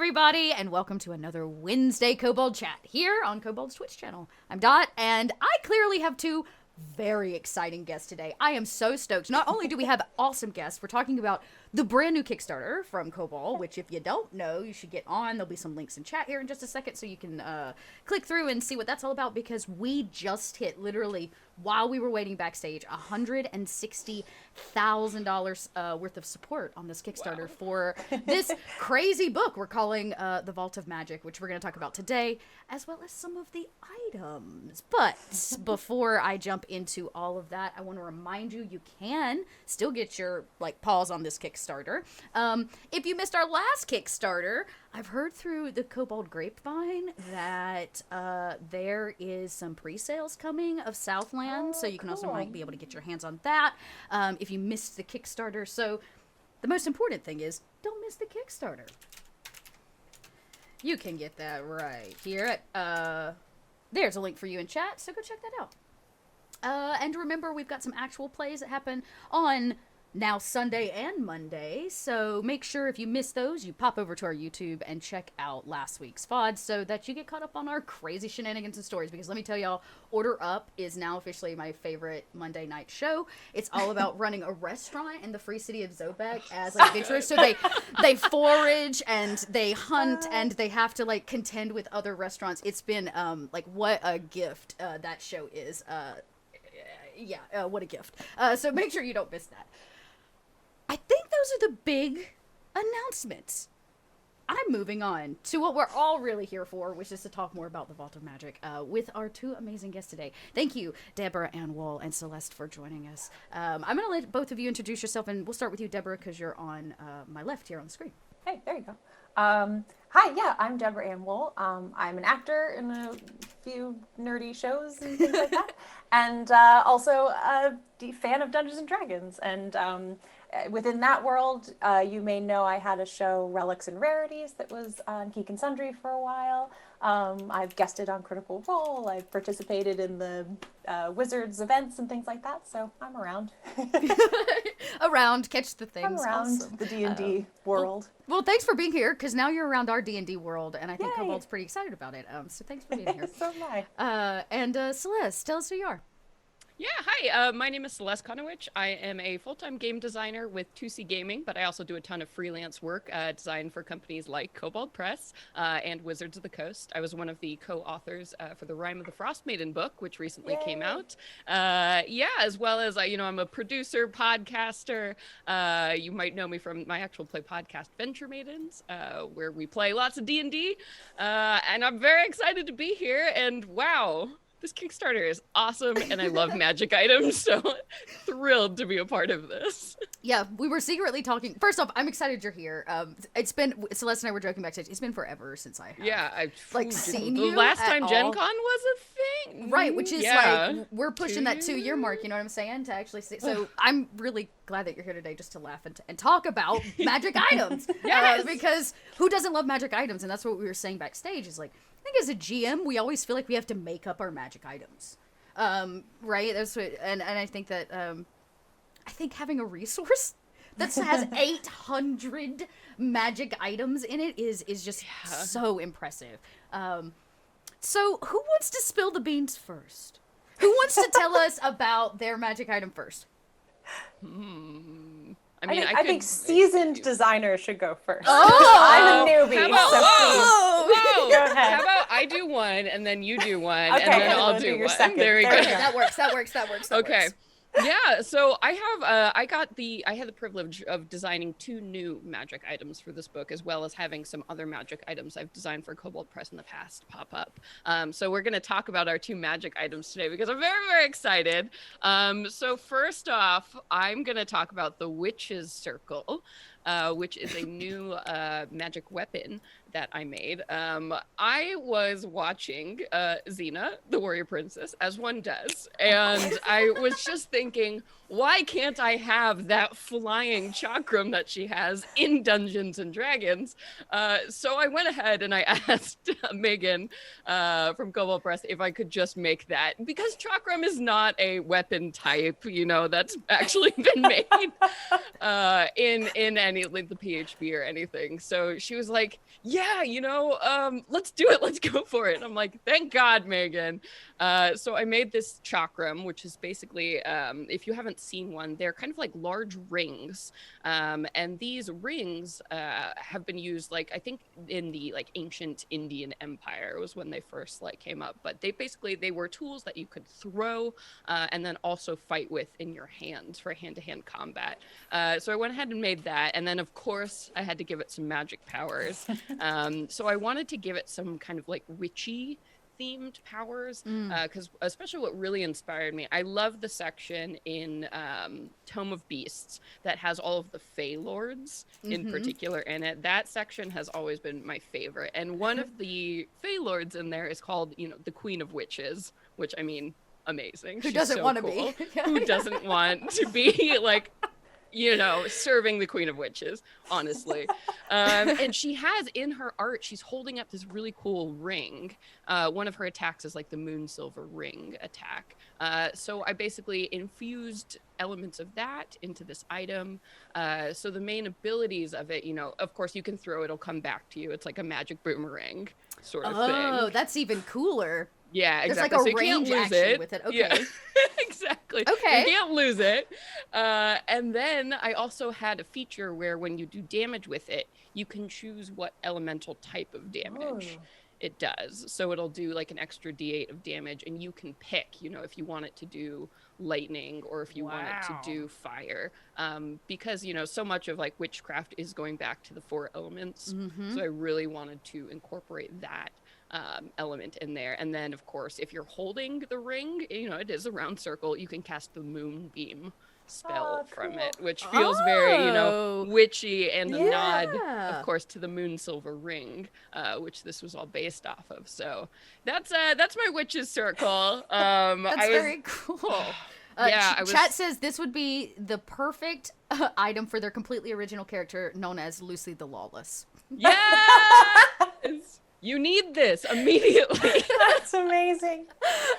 everybody, and welcome to another Wednesday Kobold Chat here on Kobold's Twitch channel. I'm Dot, and I clearly have two very exciting guests today. I am so stoked. Not only do we have awesome guests, we're talking about the brand new Kickstarter from Kobold, which if you don't know, you should get on. There'll be some links in chat here in just a second so you can click through and see what that's all about, because we just hit, literally, while we were waiting backstage, $160,000 worth of support on this Kickstarter for this crazy book we're calling The Vault of Magic, which we're going to talk about today, as well as some of the items. But before I jump into all of that, I want to remind you, you can still get your paws on this Kickstarter. If you missed our last Kickstarter, I've heard through the Kobold grapevine that there is some pre-sales coming of Southland, so you can also might be able to get your hands on that if you missed the Kickstarter. So the most important thing is, don't miss the Kickstarter. You can get that right here at, there's a link for you in chat, so go check that out. And remember, we've got some actual plays that happen on now Sunday and Monday, so make sure if you miss those, you pop over to our YouTube and check out last week's VOD so that you get caught up on our crazy shenanigans and stories, because let me tell y'all, Order Up is now officially my favorite Monday night show. It's all about running a restaurant in the free city of Zobek as adventurers, so they forage and they hunt and they have to contend with other restaurants. It's been what a gift that show is. What a gift. So make sure you don't miss that. I think those are the big announcements. I'm moving on to what we're all really here for, which is to talk more about the Vault of Magic with our two amazing guests today. Thank you, Deborah and Woll and Celeste, for joining us. I'm going to let both of you introduce yourself, and we'll start with you, Deborah, because you're on my left here on the screen. Hey, there you go. Hi, yeah, I'm Deborah Ann Woll. I'm an actor in a few nerdy shows and things like that, and also a fan of Dungeons & Dragons. And within that world, you may know I had a show, Relics and Rarities, that was on Geek and Sundry for a while. I've guested on Critical Role. I've participated in the Wizards events and things like that, so I'm around. Around, catch the things. I'm around the D&D world. Well, thanks for being here, because now you're around our D&D world, and I think Kobold's pretty excited about it. So thanks for being here. So am I. And Celeste, tell us who you are. Yeah, hi, my name is Celeste Conowitch. I am a full-time game designer with 2C Gaming, but I also do a ton of freelance work, design for companies like Kobold Press and Wizards of the Coast. I was one of the co-authors for the Rime of the Frost Maiden book, which recently came out. As well as, I'm a producer, podcaster. You might know me from my actual play podcast, Venture Maidens, where we play lots of D&D. And I'm very excited to be here, and wow. This Kickstarter is awesome, and I love magic items, so thrilled to be a part of this. Yeah, we were secretly talking. First off, I'm excited you're here. It's been, Celeste and I were joking backstage, it's been forever since I have seen you. The last time Gen all. Con was a thing. Right, which is we're pushing that 2-year mark, you know what I'm saying, to actually see. So I'm really glad that you're here today just to laugh and talk about magic items. Yes! Because who doesn't love magic items? And that's what we were saying backstage, is I think as a GM, we always feel like we have to make up our magic items, right? That's what, and I think that I think having a resource that has 800 magic items in it is just so impressive. So who wants to spill the beans first? Who wants to tell us about their magic item first? I think seasoned designers should go first. Oh, I'm a newbie. Whoa. Go ahead. How about I do one, and then you do one, Okay, and then and I'll then do your one. second. There we go. That works. Okay. Yeah, so I have I had the privilege of designing 2 new magic items for this book, as well as having some other magic items I've designed for Kobold Press in the past pop up. So we're going to talk about our 2 magic items today, because I'm very, very excited. So first off, I'm going to talk about the Witch's Circle, which is a new magic weapon that I made. I was watching Xena, the Warrior Princess, as one does, and I was just thinking, why can't I have that flying chakram that she has in Dungeons and Dragons? So I went ahead and I asked Megan from Kobold Press if I could just make that, because chakram is not a weapon type, that's actually been made in any like the PHB or anything. So she was like, yeah, let's do it. Let's go for it. And I'm like, thank God, Megan. So I made this Chakram, which is basically, if you haven't seen one, they're kind of like large rings. And these rings have been used, like, I think in the like ancient Indian Empire was when they first like came up. But they were tools that you could throw and then also fight with in your hands for hand-to-hand combat. So I went ahead and made that. And then, of course, I had to give it some magic powers. So I wanted to give it some kind of like witchy themed powers, because especially what really inspired me, I love the section in Tome of Beasts that has all of the Fey Lords in particular in it. That section has always been my favorite. And one of the Fey Lords in there is called, the Queen of Witches, which, I mean, amazing. Who doesn't want to be? Who doesn't want to be like, serving the Queen of Witches, honestly. And she has in her art, she's holding up this really cool ring. One of her attacks is like the Moon Silver Ring attack. So I basically infused elements of that into this item. So the main abilities of it, of course you can throw it, it'll come back to you. It's like a magic boomerang sort of thing. Oh, that's even cooler. Yeah, There's exactly. like a so range action with it. Okay. Yeah, exactly. Okay. You can't lose it. And then I also had a feature where when you do damage with it, you can choose what elemental type of damage it does. So it'll do like an extra D8 of damage, and you can pick, if you want it to do lightning or if you want it to do fire. Because, so much of like witchcraft is going back to the 4 elements. So I really wanted to incorporate that element in there. And then, of course, if you're holding the ring, it is a round circle, you can cast the Moonbeam spell from it, which feels very, witchy, and a nod, of course, to the Moon Silver Ring, which this was all based off of. So that's my witch's circle. That's very cool. Chat says this would be the perfect item for their completely original character known as Lucy the Lawless. Yes! You need this immediately. That's amazing.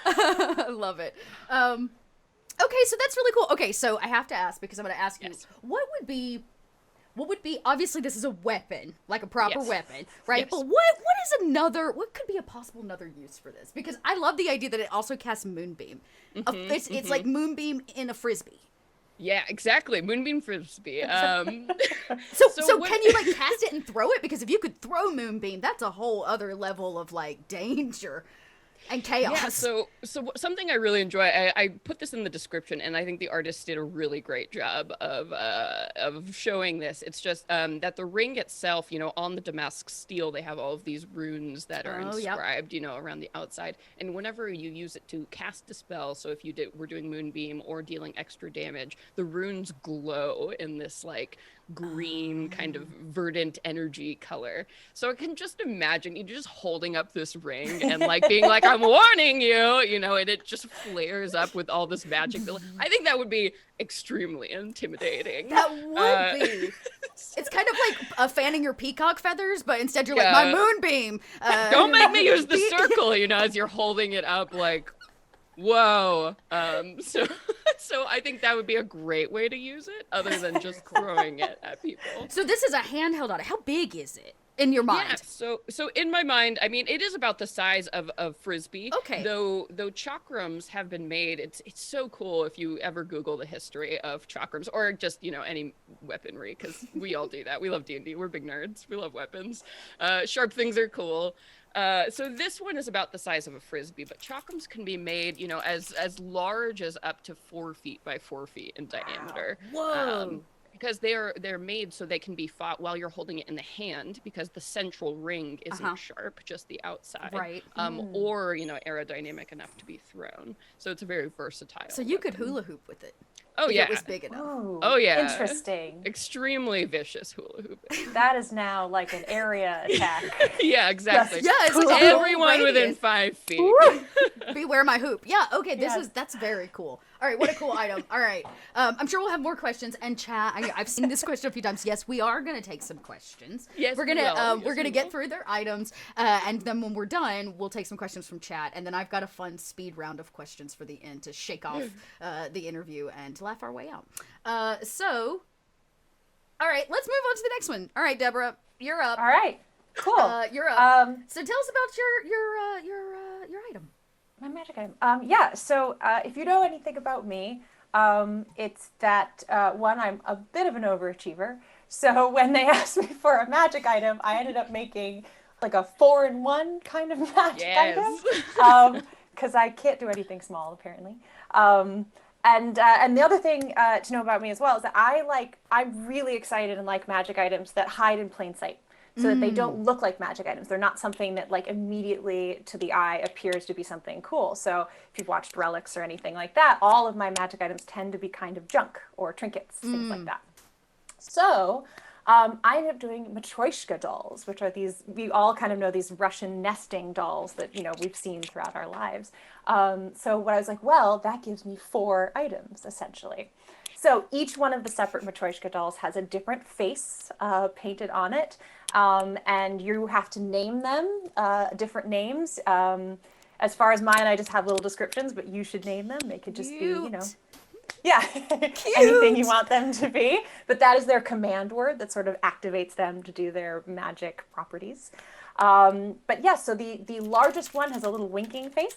I love it. Okay, so that's really cool. Okay, so I have to ask, because I'm going to ask you, what would be, obviously this is a weapon, like a proper weapon, right? But what could be a possible another use for this? Because I love the idea that it also casts Moonbeam. It's like Moonbeam in a Frisbee. Yeah, exactly. Moonbeam Frisbee. So can you like cast it and throw it? Because if you could throw Moonbeam, that's a whole other level of like danger and chaos. Yeah, so something I really enjoy, I put this in the description, and I think the artist did a really great job of showing this. It's just that the ring itself, on the damask steel, they have all of these runes that are inscribed, around the outside. And whenever you use it to cast a spell, so if were doing Moonbeam or dealing extra damage, the runes glow in this like green kind of verdant energy color. So I can just imagine you just holding up this ring and like being like, I'm warning you, and it just flares up with all this magic. I think that would be extremely intimidating. That would be. It's kind of like fanning your peacock feathers, but instead you're like, my Moonbeam. Don't make me use the circle, as you're holding it up like, whoa. So I think that would be a great way to use it, other than just throwing it at people. So this is a handheld item. How big is it in your mind? Yeah, so in my mind, I mean, it is about the size of Frisbee. Okay. Though chakrams have been made, it's so cool if you ever Google the history of chakrams, or just any weaponry, because we all do that. We love D&D. We're big nerds. We love weapons. Sharp things are cool. So this one is about the size of a Frisbee, but chakrams can be made, as large as up to 4 feet by 4 feet in diameter. Whoa. Because they're made so they can be fought while you're holding it in the hand, because the central ring isn't sharp, just the outside. Right. Or, aerodynamic enough to be thrown. So it's a very versatile So you could hula hoop with it. Oh, yeah. It was big enough. Ooh, oh, yeah. Interesting. Extremely vicious hula hooping. That is now like an area attack. Yeah, exactly. Yeah, it's like everyone within 5 feet. Beware my hoop. Yeah, okay, that's very cool. All right, what a cool item. All right. I'm sure we'll have more questions. And chat, I've seen this question a few times. Yes, we are going to take some questions. Yes, we're going to get through their items, and then when we're done, we'll take some questions from chat, and then I've got a fun speed round of questions for the end to shake off the interview and laugh our way out. So All right, let's move on to the next one. All right, Deborah, you're up. All right. Cool. You're up. So tell us about your item. My magic item. Yeah. So if you know anything about me, it's that one, I'm a bit of an overachiever. So when they asked me for a magic item, I ended up making like a 4-in-1 kind of magic item. Because I can't do anything small apparently. And the other thing to know about me as well is that I'm really excited and like magic items that hide in plain sight, so that they don't look like magic items. They're not something that like immediately to the eye appears to be something cool. So if you've watched Relics or anything like that, all of my magic items tend to be kind of junk or trinkets, things like that. So I ended up doing Machoishka dolls, which are these, we all kind of know these Russian nesting dolls that, you know, we've seen throughout our lives. So what I was like, well, that gives me 4 items, essentially. So each one of the separate Machoishka dolls has a different face painted on it, and you have to name them different names. As far as mine, I just have little descriptions, but you should name them. They could just be, you know, yeah, anything you want them to be. But that is their command word that sort of activates them to do their magic properties. But yeah, so the largest one has a little winking face.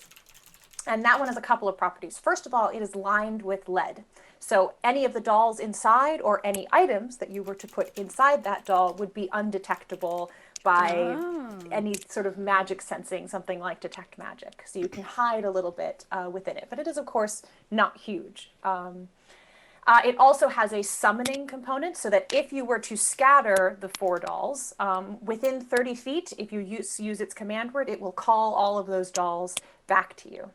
And that one has a couple of properties. First of all, it is lined with lead. So any of the dolls inside or any items that you were to put inside that doll would be undetectable by any sort of magic sensing, something like detect magic. So you can hide a little bit within it. But it is, of course, not huge. It also has a summoning component, so that if you were to scatter the 4 dolls within 30 feet, if you use its command word, it will call all of those dolls back to you.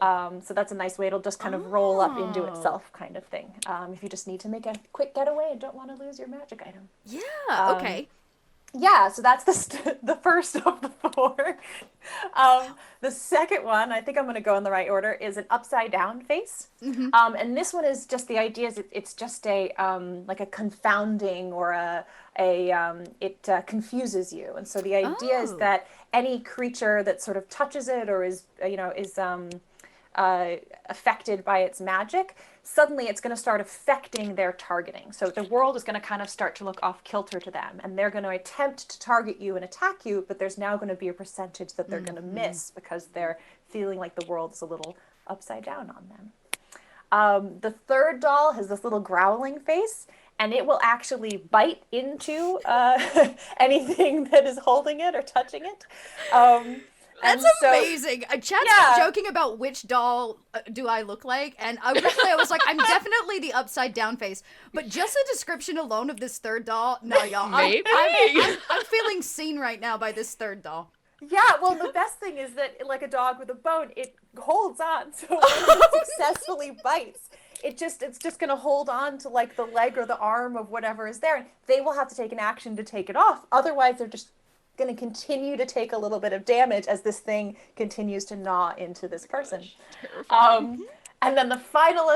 So that's a nice way. It'll just kind of roll up into itself, kind of thing. If you just need to make a quick getaway and don't want to lose your magic item. Yeah. Okay. Yeah, so that's the first of the 4. The second one, I think I'm going to go in the right order, is an upside down face. And this one is just, the idea is it's just a like a confounding, or it confuses you. And so the idea is that any creature that sort of touches it or is affected by its magic, suddenly it's going to start affecting their targeting. So the world is going to kind of start to look off kilter to them, and they're going to attempt to target you and attack you, but there's now going to be a percentage that they're going to miss because they're feeling like the world is a little upside down on them. The third doll has this little growling face, and it will actually bite into anything that is holding it or touching it. That's amazing. Chad's joking about which doll do I look like, and originally I was like, I'm definitely the upside down face. But just the description alone of this third doll, no, y'all, I'm feeling seen right now by this third doll. Yeah, well, the best thing is that, like a dog with a bone, it holds on. So when it successfully bites, it's just going to hold on to like the leg or the arm of whatever is there. And they will have to take an action to take it off. Otherwise, they're just going to continue to take a little bit of damage as this thing continues to gnaw into this person. And then the final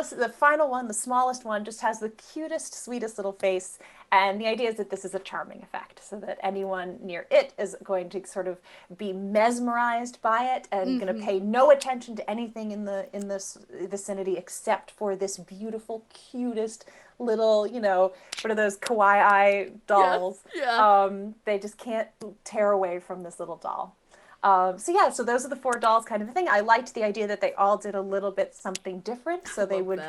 one, the smallest one, just has the cutest, sweetest little face. And the idea is that this is a charming effect, so that anyone near it is going to sort of be mesmerized by it and going to pay no attention to anything in this vicinity except for this beautiful, cutest little, you know, what are those kawaii eye dolls? Yeah. They just can't tear away from this little doll. So those are the 4 dolls, kind of a thing. I liked the idea that they all did a little bit something different, so they would,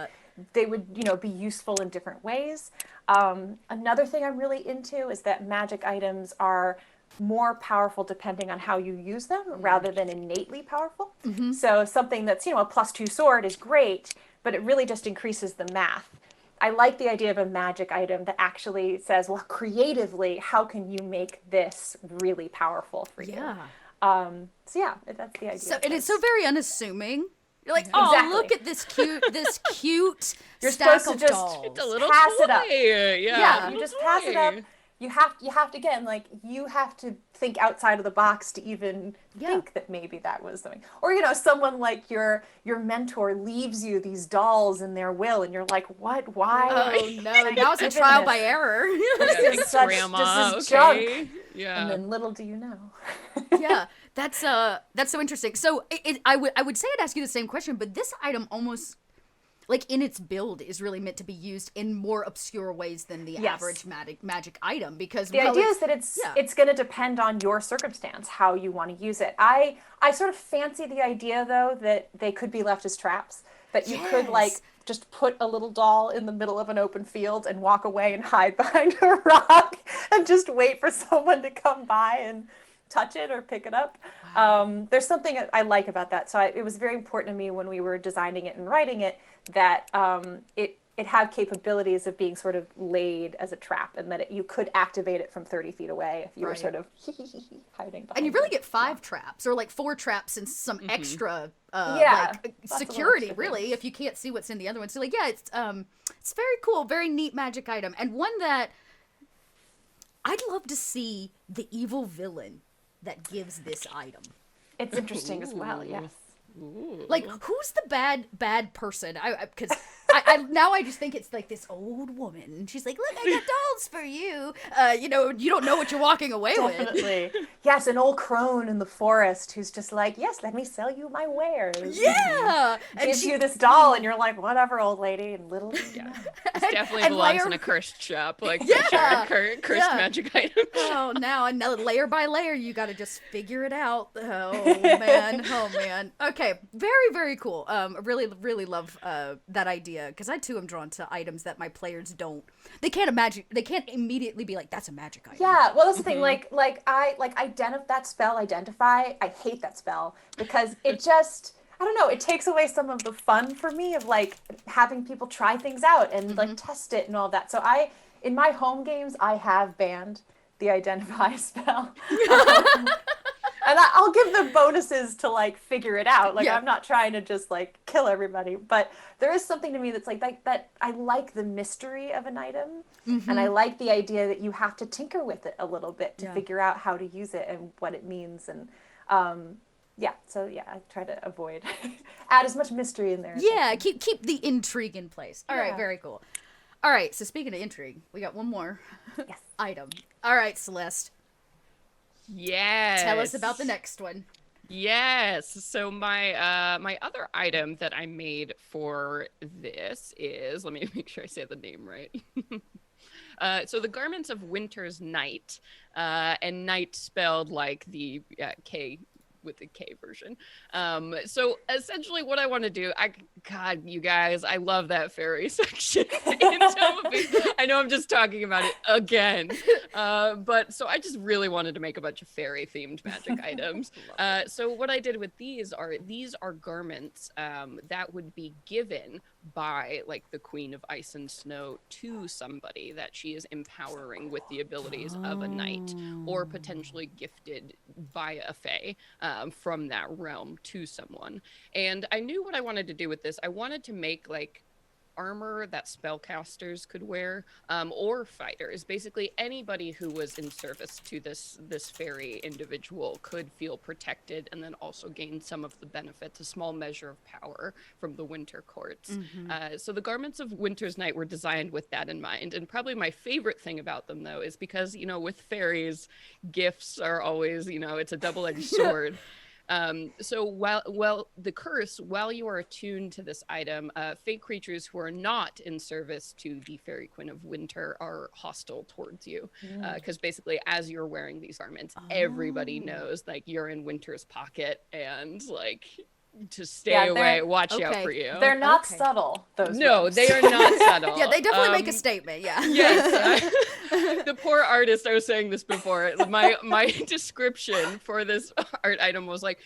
you know, be useful in different ways. Another thing I'm really into is that magic items are more powerful depending on how you use them rather than innately powerful. So something that's, you know, a +2 sword is great, but it really just increases the math. I like the idea of a magic item that actually says, well, creatively, how can you make this really powerful for you? That's the idea. So it is so very unassuming. You're like, oh, look at this cute You're stack supposed of to just dolls. It's a little pass toy. it up. Yeah, You just pass it up. You have to, again, like, you have to think outside of the box to even think that maybe that was something. Or, you know, someone like your mentor leaves you these dolls in their will, and you're like, what? Why? Oh no, now it's a trial by error. This is junk. Yeah. And then little do you know. Yeah, that's so interesting. So I would say I'd ask you the same question, but this item almost, like in its build is really meant to be used in more obscure ways than the average magic item, because the idea is that it's going to depend on your circumstance how you want to use it. I sort of fancy the idea though that they could be left as traps, that you could like just put a little doll in the middle of an open field and walk away and hide behind a rock and just wait for someone to come by and touch it or pick it up. Wow. There's something I like about that. So it was very important to me when we were designing it and writing it that it had capabilities of being sort of laid as a trap, and that you could activate it from 30 feet away if you were sort of hiding behind. And you really get 5 traps, or like 4 traps and some extra like security, really, if you can't see what's in the other one. So like, it's very cool, very neat magic item, and one that I'd love to see the evil villain that gives this item. It's interesting as well, yes. Ooh. Like, who's the bad person? Because I now I just think it's like this old woman, and she's like, "Look, I got dolls for you." You don't know what you're walking away with. Definitely. Yes, an old crone in the forest who's just like, "Yes, let me sell you my wares." Yeah, and gives you this doll, and you're like, "Whatever, old lady." And little this definitely belongs in a cursed shop, like cursed magic item. Oh, now layer by layer, you got to just figure it out. Oh man. Okay, very, very cool. Really, really love that idea, because I too am drawn to items that my players don't. They can't imagine. They can't immediately be like, "That's a magic item." Yeah, well, that's the thing. That spell identify. I hate that spell because it just, I don't know. It takes away some of the fun for me of like having people try things out and like test it and all that. So in my home games, I have banned the identify spell. And I'll give them bonuses to like figure it out. Like I'm not trying to just like kill everybody, but there is something to me that's like that I like the mystery of an item, and I like the idea that you have to tinker with it a little bit to figure out how to use it and what it means. And I try to avoid add as much mystery in there. Yeah, keep the intrigue in place. All right, very cool. All right, so speaking of intrigue, we got one more item. All right, Celeste. Yes. Tell us about the next one. Yes. So my other item that I made for this is, let me make sure I say the name right. So the Garments of Winter's Night, and night spelled like the K with the K version. So essentially what I want to do, God, you guys, I love that fairy section in Tomobi. I know I'm just talking about it again. But so I just really wanted to make a bunch of fairy themed magic items. So what I did with these are garments that would be given by like the Queen of Ice and Snow to somebody that she is empowering with the abilities of a knight, or potentially gifted by a fae from that realm to someone. And I knew what I wanted to do with this. I wanted to make like armor that spellcasters could wear, or fighters. Basically anybody who was in service to this fairy individual could feel protected, and then also gain some of the benefits, a small measure of power from the winter courts. So the Garments of Winter's Night were designed with that in mind. And probably my favorite thing about them though is because, with fairies, gifts are always, it's a double-edged sword. So while the curse, while you are attuned to this item, fake creatures who are not in service to the Fairy Queen of Winter are hostile towards you. Because basically as you're wearing these garments, everybody knows like you're in Winter's pocket, and like to stay away, watch out for you. They're not subtle, those No, they are not subtle. Yeah, they definitely make a statement, Yes. The poor artist, I was saying this before, my description for this art item was like,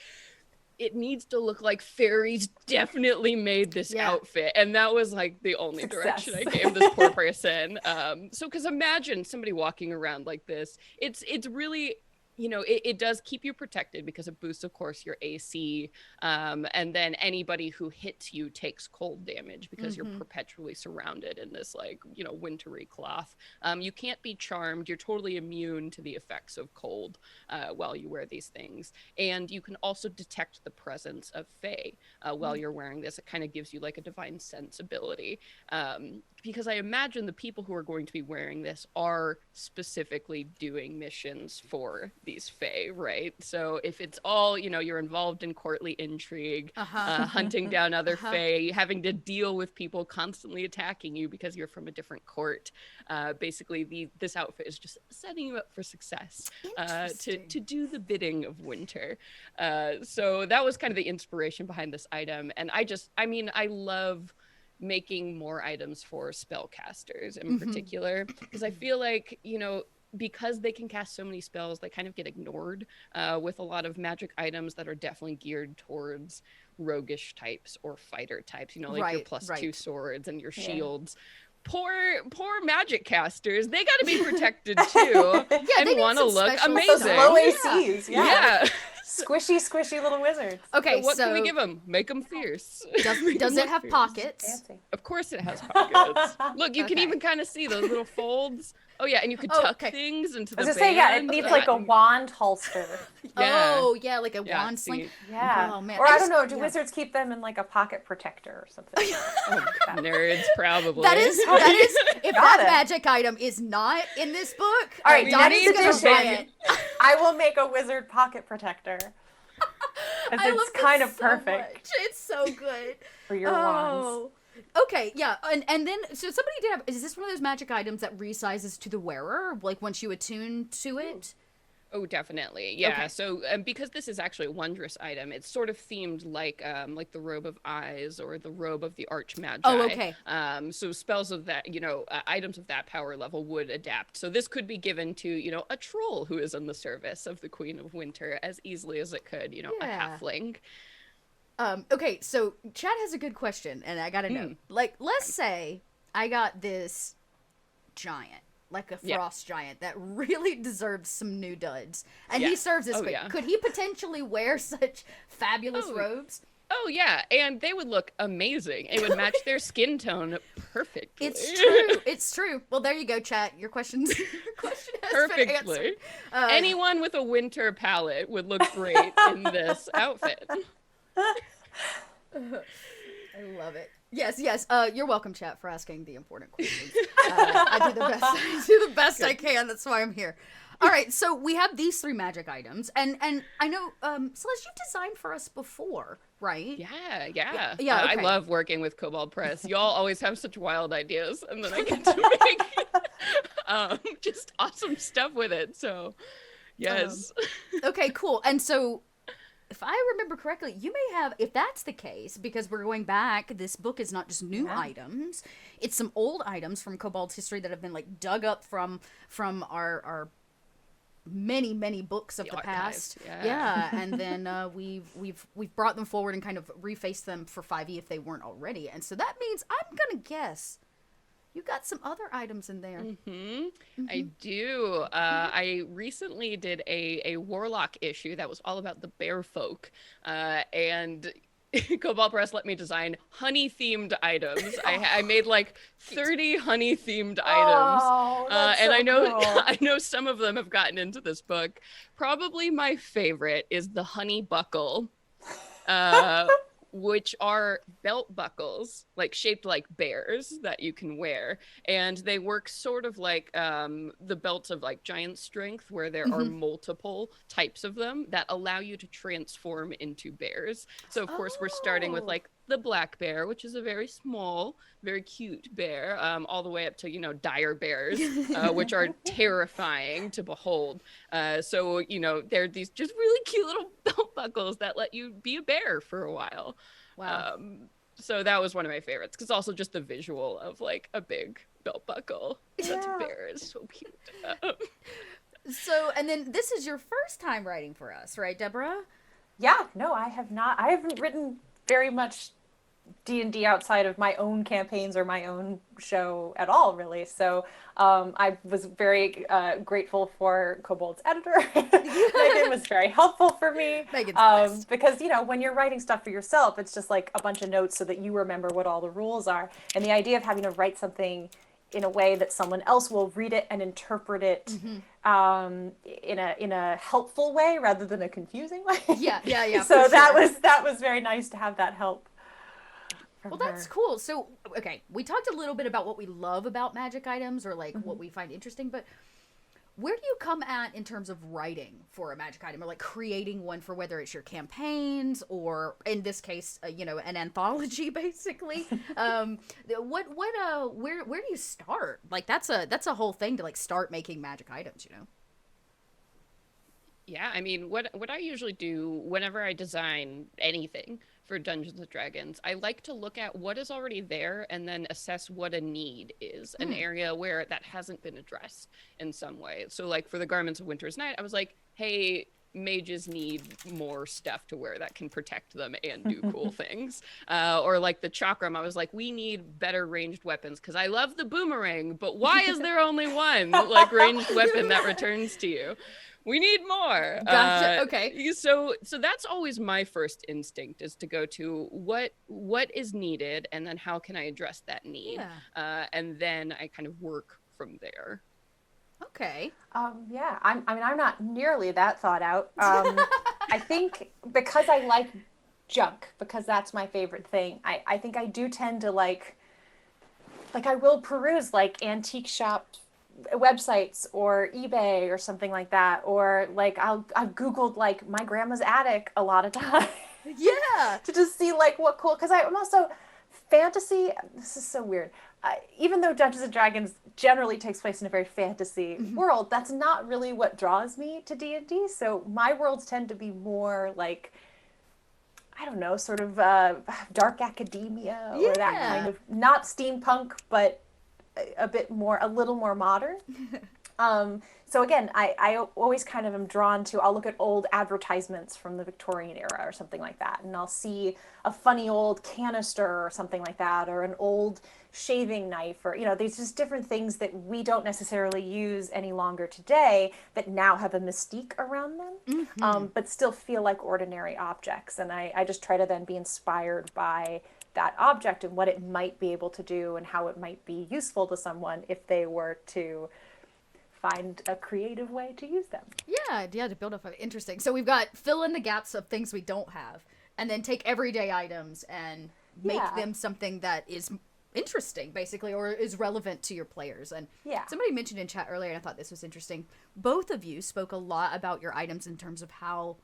it needs to look like fairies definitely made this outfit. And that was like the only direction I gave this poor person. So, because imagine somebody walking around like this. It's really... it does keep you protected because it boosts, of course, your AC. And then anybody who hits you takes cold damage because you're perpetually surrounded in this, like, wintry cloth. You can't be charmed. You're totally immune to the effects of cold while you wear these things. And you can also detect the presence of fae while you're wearing this. It kind of gives you like a divine sense ability. Because I imagine the people who are going to be wearing this are specifically doing missions for these fae, right? So if it's all, you're involved in courtly intrigue, hunting down other fae, having to deal with people constantly attacking you because you're from a different court, basically this outfit is just setting you up for success, to do the bidding of winter. So that was kind of the inspiration behind this item. And I love making more items for spellcasters in particular, because I feel like, because they can cast so many spells, they kind of get ignored with a lot of magic items that are definitely geared towards roguish types or fighter types, like your +2 swords and your shields. Poor magic casters, they got to be protected too. And want to look amazing. Those low ACs, yeah. Squishy little wizards. Okay, so what can we give them? Make them fierce. Does it have pockets? Fancy. Of course it has pockets. Look, you can even kind of see those little folds. Oh yeah, and you could tuck things into the band. I was gonna say, it needs like a wand holster. Yeah. Oh yeah, like a wand sling. Yeah. Oh man. Or I don't know, do wizards keep them in like a pocket protector or something? Nerds, probably. That is if that magic item is not in this book, all right, Donnie's gonna buy it. I will make a wizard pocket protector. It's kind of perfect. Much. It's so good for your wands. Okay, yeah, and then so somebody did have. Is this one of those magic items that resizes to the wearer, like once you attune to it? Oh, definitely, yeah. Okay. So because this is actually a wondrous item, it's sort of themed like the robe of eyes or the robe of the archmagi. Oh, okay. So spells of that, items of that power level would adapt. So this could be given to a troll who is in the service of the Queen of Winter as easily as it could, a halfling. Okay, so Chad has a good question, and I gotta know. Like, let's say I got this giant, like a frost giant, that really deserves some new duds, and he serves this way. Could he potentially wear such fabulous robes? Oh, yeah, and they would look amazing. It would match their skin tone perfectly. It's true. Well, there you go, chat. Your question has perfectly. been answered. Anyone with a winter palette would look great in this outfit. I love it. Yes. You're welcome, chat, for asking the important questions. I do the best I can. That's why I'm here. All right, so we have these 3 magic items, and I know, Celeste, you designed for us before, right? Yeah. Okay. I love working with Kobold Press. Y'all always have such wild ideas, and then I get to make just awesome stuff with it. So, yes. Okay, cool. And so, if I remember correctly, you may have, if that's the case, because we're going back, this book is not just new items, it's some old items from Kobold's history that have been like dug up from our many books of the past. Yeah. And then we've brought them forward and kind of refaced them for 5e if they weren't already. And so that means I'm gonna guess you got some other items in there. I do. I recently did a Warlock issue that was all about the bear folk, and Kobold Press let me design honey-themed items. I made like 30 honey-themed items, and so I know some of them have gotten into this book. Probably my favorite is the honey buckle. Which are belt buckles, like shaped like bears that you can wear. And they work sort of like the belts of like giant strength, where there are multiple types of them that allow you to transform into bears. So of course we're starting with like the black bear, which is a very small, very cute bear, all the way up to, dire bears, which are terrifying to behold. So, they're these just really cute little belt buckles that let you be a bear for a while. Wow. So that was one of my favorites, because also just the visual of like a big belt buckle that's a bear is so cute. So, and then this is your first time writing for us, right, Deborah? Yeah, no, I have not. I haven't written very much D&D outside of my own campaigns or my own show at all, really. So I was very grateful for Kobold's editor. Megan was very helpful for me. Because, when you're writing stuff for yourself, it's just like a bunch of notes so that you remember what all the rules are. And the idea of having to write something in a way that someone else will read it and interpret it in a helpful way rather than a confusing way. Yeah. So that was very nice to have that help. Well, that's cool. So, okay, we talked a little bit about what we love about magic items, or like what we find interesting, but where do you come at in terms of writing for a magic item, or like creating one for whether it's your campaigns or in this case, an anthology, basically? Where do you start? Like that's a whole thing to like start making magic items, Yeah, I mean, what I usually do whenever I design anything for Dungeons and Dragons, I like to look at what is already there and then assess what a need is, an area where that hasn't been addressed in some way. So like for the Garments of Winter's Night, I was like, hey, mages need more stuff to wear that can protect them and do cool things. Or like the Chakram, I was like, we need better ranged weapons because I love the boomerang, but why is there only one like ranged weapon that returns to you? We need more. Gotcha. Okay. So that's always my first instinct, is to go to what is needed, and then how can I address that need, and then I kind of work from there. Okay. Yeah, I'm not nearly that thought out. I think because I like junk, because that's my favorite thing, I think I do tend to like I will peruse like antique shop websites or eBay or something like that, or like I've Googled like my grandma's attic a lot of times. Yeah. To just see like what cool, because I'm also fantasy. This is so weird. Even though Dungeons and Dragons generally takes place in a very fantasy world, that's not really what draws me to D&D. So my worlds tend to be more like, I don't know, sort of dark academia or that kind of, not steampunk, but a little more modern. So again, I always kind of am drawn to, I'll look at old advertisements from the Victorian era or something like that, and I'll see a funny old canister or something like that, or an old shaving knife, or, there's just different things that we don't necessarily use any longer today that now have a mystique around them, but still feel like ordinary objects. And I just try to then be inspired by that object and what it might be able to do and how it might be useful to someone if they were to find a creative way to use them. Yeah, to build up. Interesting. So we've got fill in the gaps of things we don't have, and then take everyday items and make them something that is interesting, basically, or is relevant to your players. And somebody mentioned in chat earlier, and I thought this was interesting, both of you spoke a lot about your items in terms of how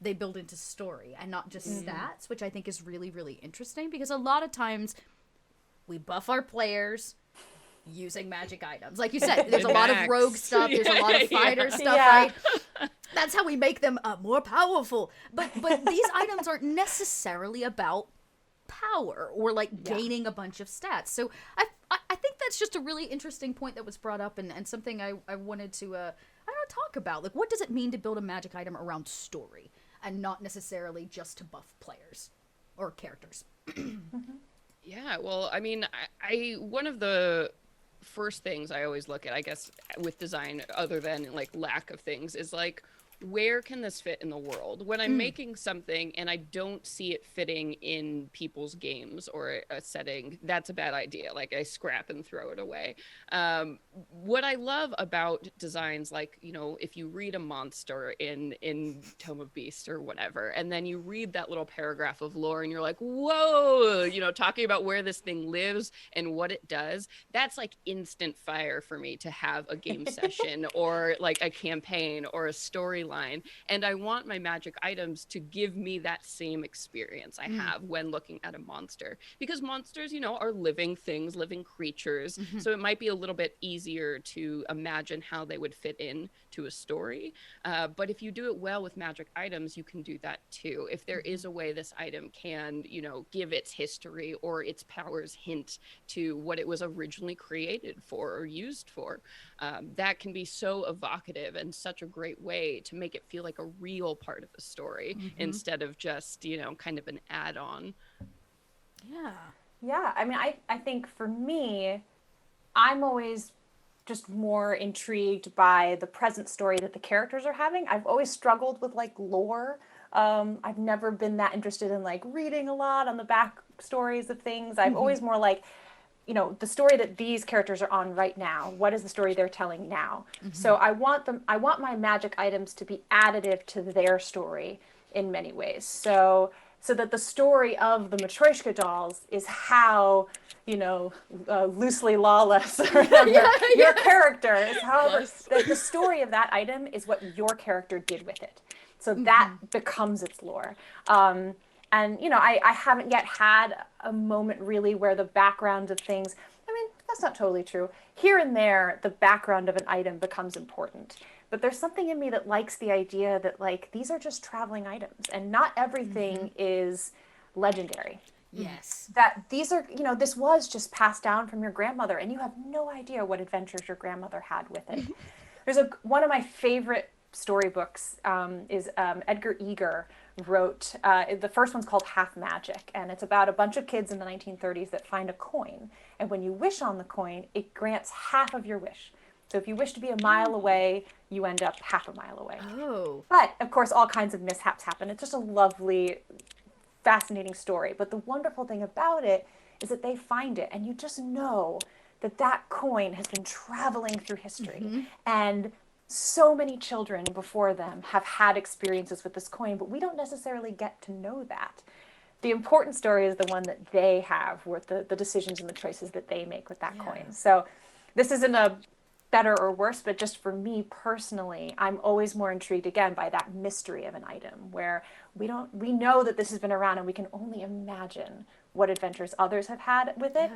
they build into story and not just stats, which I think is really, really interesting, because a lot of times we buff our players using magic items. Like you said, there's a lot of rogue stuff, there's a lot of fighter stuff, right? That's how we make them more powerful. But these items aren't necessarily about power or like gaining a bunch of stats. So I think that's just a really interesting point that was brought up, and something I wanted to talk about. Like, what does it mean to build a magic item around story and not necessarily just to buff players or characters? Yeah, well, I mean, I one of the first things I always look at, I guess, with design, other than like lack of things, is like, where can this fit in the world? When I'm making something and I don't see it fitting in people's games or a setting, that's a bad idea. Like, I scrap and throw it away. What I love about designs, like, if you read a monster in Tome of Beast or whatever, and then you read that little paragraph of lore and you're like, whoa, talking about where this thing lives and what it does, that's like instant fire for me to have a game session or like a campaign or a storyline. And I want my magic items to give me that same experience I have when looking at a monster, because monsters, are living things, living creatures. So it might be a little bit easier to imagine how they would fit in to a story. But if you do it well with magic items, you can do that too. If there is a way this item can, give its history or its powers hint to what it was originally created for or used for, that can be so evocative and such a great way to make it feel like a real part of the story instead of just, kind of an add-on. Yeah. I mean, I think for me, I'm always just more intrigued by the present story that the characters are having. I've always struggled with like lore. I've never been that interested in like reading a lot on the back stories of things. I'm always more like, the story that these characters are on right now. What is the story they're telling now? So I want my magic items to be additive to their story in many ways. So so that the story of the Machoishka dolls is how, loosely lawless or whatever, your character is, however, the story of that item is what your character did with it. So that becomes its lore. And, I haven't yet had a moment really where the background of things, I mean, that's not totally true. Here and there, the background of an item becomes important. But there's something in me that likes the idea that, like, these are just traveling items and not everything is legendary. Yes. That these are, this was just passed down from your grandmother and you have no idea what adventures your grandmother had with it. There's one of my favorite storybooks is Edgar Eger wrote, the first one's called Half Magic, and it's about a bunch of kids in the 1930s that find a coin. And when you wish on the coin, it grants half of your wish. So if you wish to be a mile away, you end up half a mile away. Oh. But, of course, all kinds of mishaps happen. It's just a lovely, fascinating story. But the wonderful thing about it is that they find it, and you just know that that coin has been traveling through history. And so many children before them have had experiences with this coin, but we don't necessarily get to know that. The important story is the one that they have, with the decisions and the choices that they make with that coin. So this isn't a better or worse, but just for me personally, I'm always more intrigued again by that mystery of an item where we know that this has been around and we can only imagine what adventures others have had with it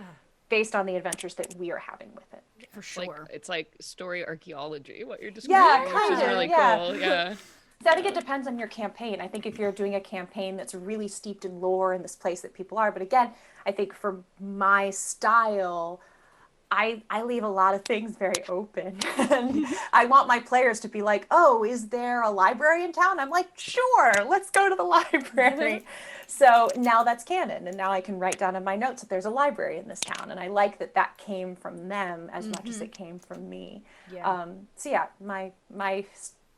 based on the adventures that we are having with it. For sure. It's like story archaeology, what you're describing, which is really cool. Yeah. So I think it depends on your campaign. I think if you're doing a campaign that's really steeped in lore in this place that people are, but again, I think for my style, I leave a lot of things very open. And I want my players to be like, oh, is there a library in town? I'm like, sure, let's go to the library. So now that's canon. And now I can write down in my notes that there's a library in this town. And I like that that came from them as much as it came from me. Yeah. So yeah,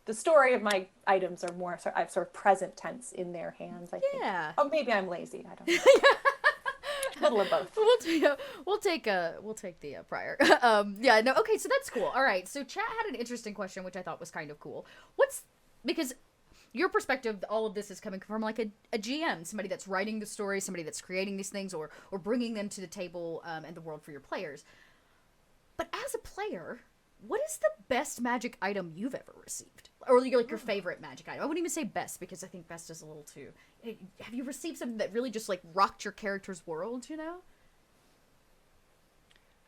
the story of my items are more sort of present tense in their hands, I think. Yeah. Oh, maybe I'm lazy. I don't know. A little of both. We'll take the prior. Okay, so that's cool. All right, so chat had an interesting question, which I thought was kind of cool. Because your perspective, all of this is coming from like a GM, somebody that's writing the story, somebody that's creating these things or bringing them to the table and the world for your players. But as a player, what is the best magic item you've ever received? Or like your favorite magic item? I wouldn't even say best, because I think best is a little too... Have you received something that really just like rocked your character's world,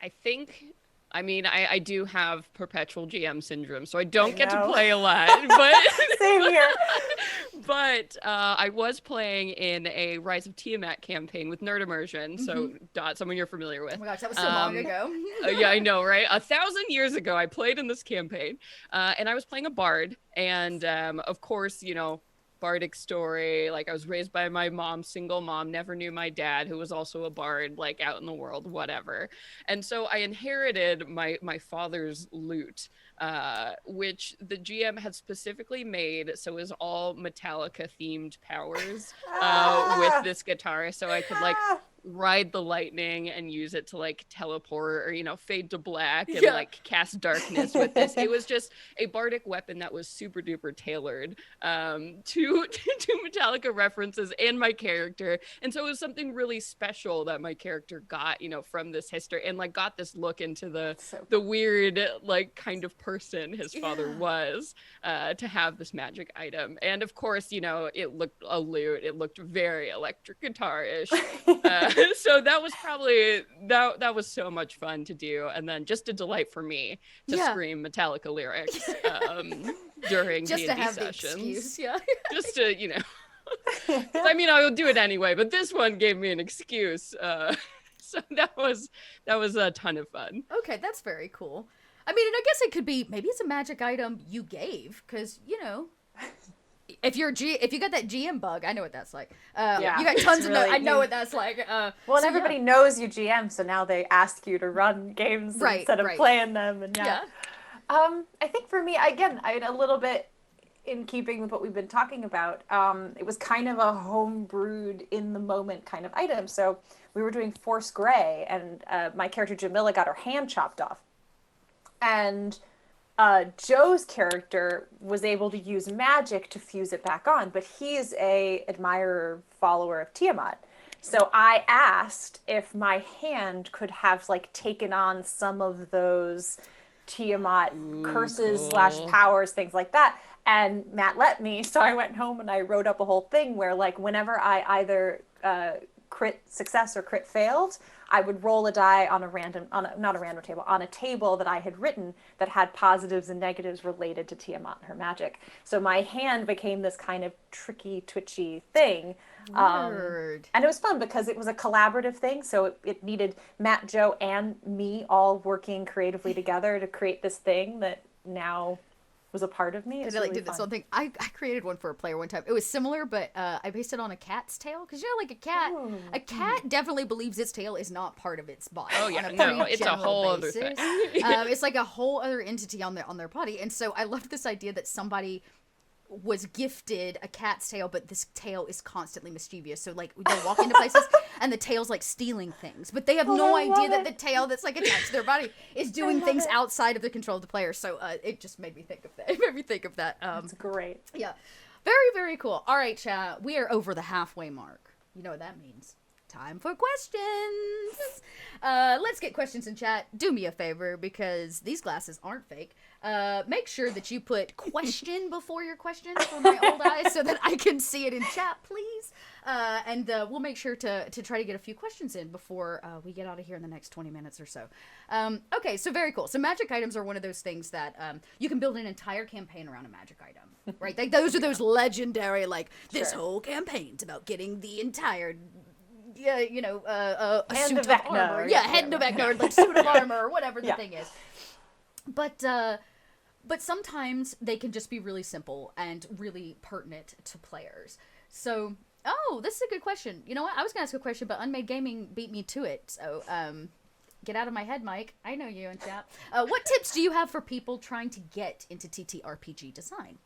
I think... I do have perpetual GM syndrome, so I don't get to play a lot. But same here. But I was playing in a Rise of Tiamat campaign with Nerd Immersion, so Dot, someone you're familiar with. Oh my gosh, that was so long ago. Yeah, I know, right? 1,000 years ago, I played in this campaign, and I was playing a bard, and of course, bardic story, like I was raised by my mom, single mom, never knew my dad, who was also a bard, like out in the world, whatever. And so I inherited my father's lute, which the GM had specifically made so it was all Metallica themed powers with this guitar, so I could like ride the lightning and use it to like teleport or fade to black and like cast darkness with this. It was just a bardic weapon that was super duper tailored to Metallica references and my character, and so it was something really special that my character got from this history and like got this look into the weird like kind of person his father was to have this magic item. And of course it looked a lute, it looked very electric guitar-ish. So that was probably that was so much fun to do, and then just a delight for me to scream Metallica lyrics during just D&D to have sessions. The excuse, just to I would do it anyway, but this one gave me an excuse. So that was a ton of fun. Okay, that's very cool. And I guess it could be, maybe it's a magic item you gave, because if you got that GM bug, I know what that's like. You got tons of I know what that's like. Well, everybody knows you GM, so now they ask you to run games instead of playing them. And I think for me, again, I had a little bit in keeping with what we've been talking about. It was kind of a home-brewed, in-the-moment kind of item. So we were doing Force Grey, and my character Jamila got her hand chopped off. And Joe's character was able to use magic to fuse it back on, but he's a admirer, follower of Tiamat. So I asked if my hand could have like taken on some of those Tiamat curses / powers, things like that. And Matt let me, so I went home and I wrote up a whole thing where like whenever I either crit success or crit failed, I would roll a die on a random, not a random table, on a table that I had written that had positives and negatives related to Tiamat and her magic. So my hand became this kind of tricky, twitchy thing. Weird. And it was fun because it was a collaborative thing. So it needed Matt, Joe, and me all working creatively together to create this thing that now was a part of me. Because I did this one thing. I created one for a player one time. It was similar, but I based it on a cat's tail. Because like a cat definitely believes its tail is not part of its body. Oh yeah, no, it's a whole other thing. It's like a whole other entity on their body. And so I loved this idea that somebody was gifted a cat's tail, but this tail is constantly mischievous. So like they'll walk into places and the tail's like stealing things, but they have no idea that the tail that's like attached to their body is doing things outside of the control of the player. So it just made me think of that. It made me think of that. That's great. Yeah, very, very cool. All right, chat. We are over the halfway mark. You know what that means. Time for questions. Let's get questions in chat. Do me a favor, because these glasses aren't fake. Make sure that you put question before your question for my old eyes so that I can see it in chat, please. And we'll make sure to try to get a few questions in before we get out of here in the next 20 minutes or so. Okay, so very cool. So magic items are one of those things that you can build an entire campaign around a magic item, right? Like those are those legendary, like, this whole campaign's about getting the entire... a suit of armor. Yeah, head of Vecna, like suit of armor, or whatever the thing is. But sometimes they can just be really simple and really pertinent to players. So, this is a good question. You know what? I was going to ask a question, but Unmade Gaming beat me to it. So, get out of my head, Mike. I know you in chat. What tips do you have for people trying to get into TTRPG design?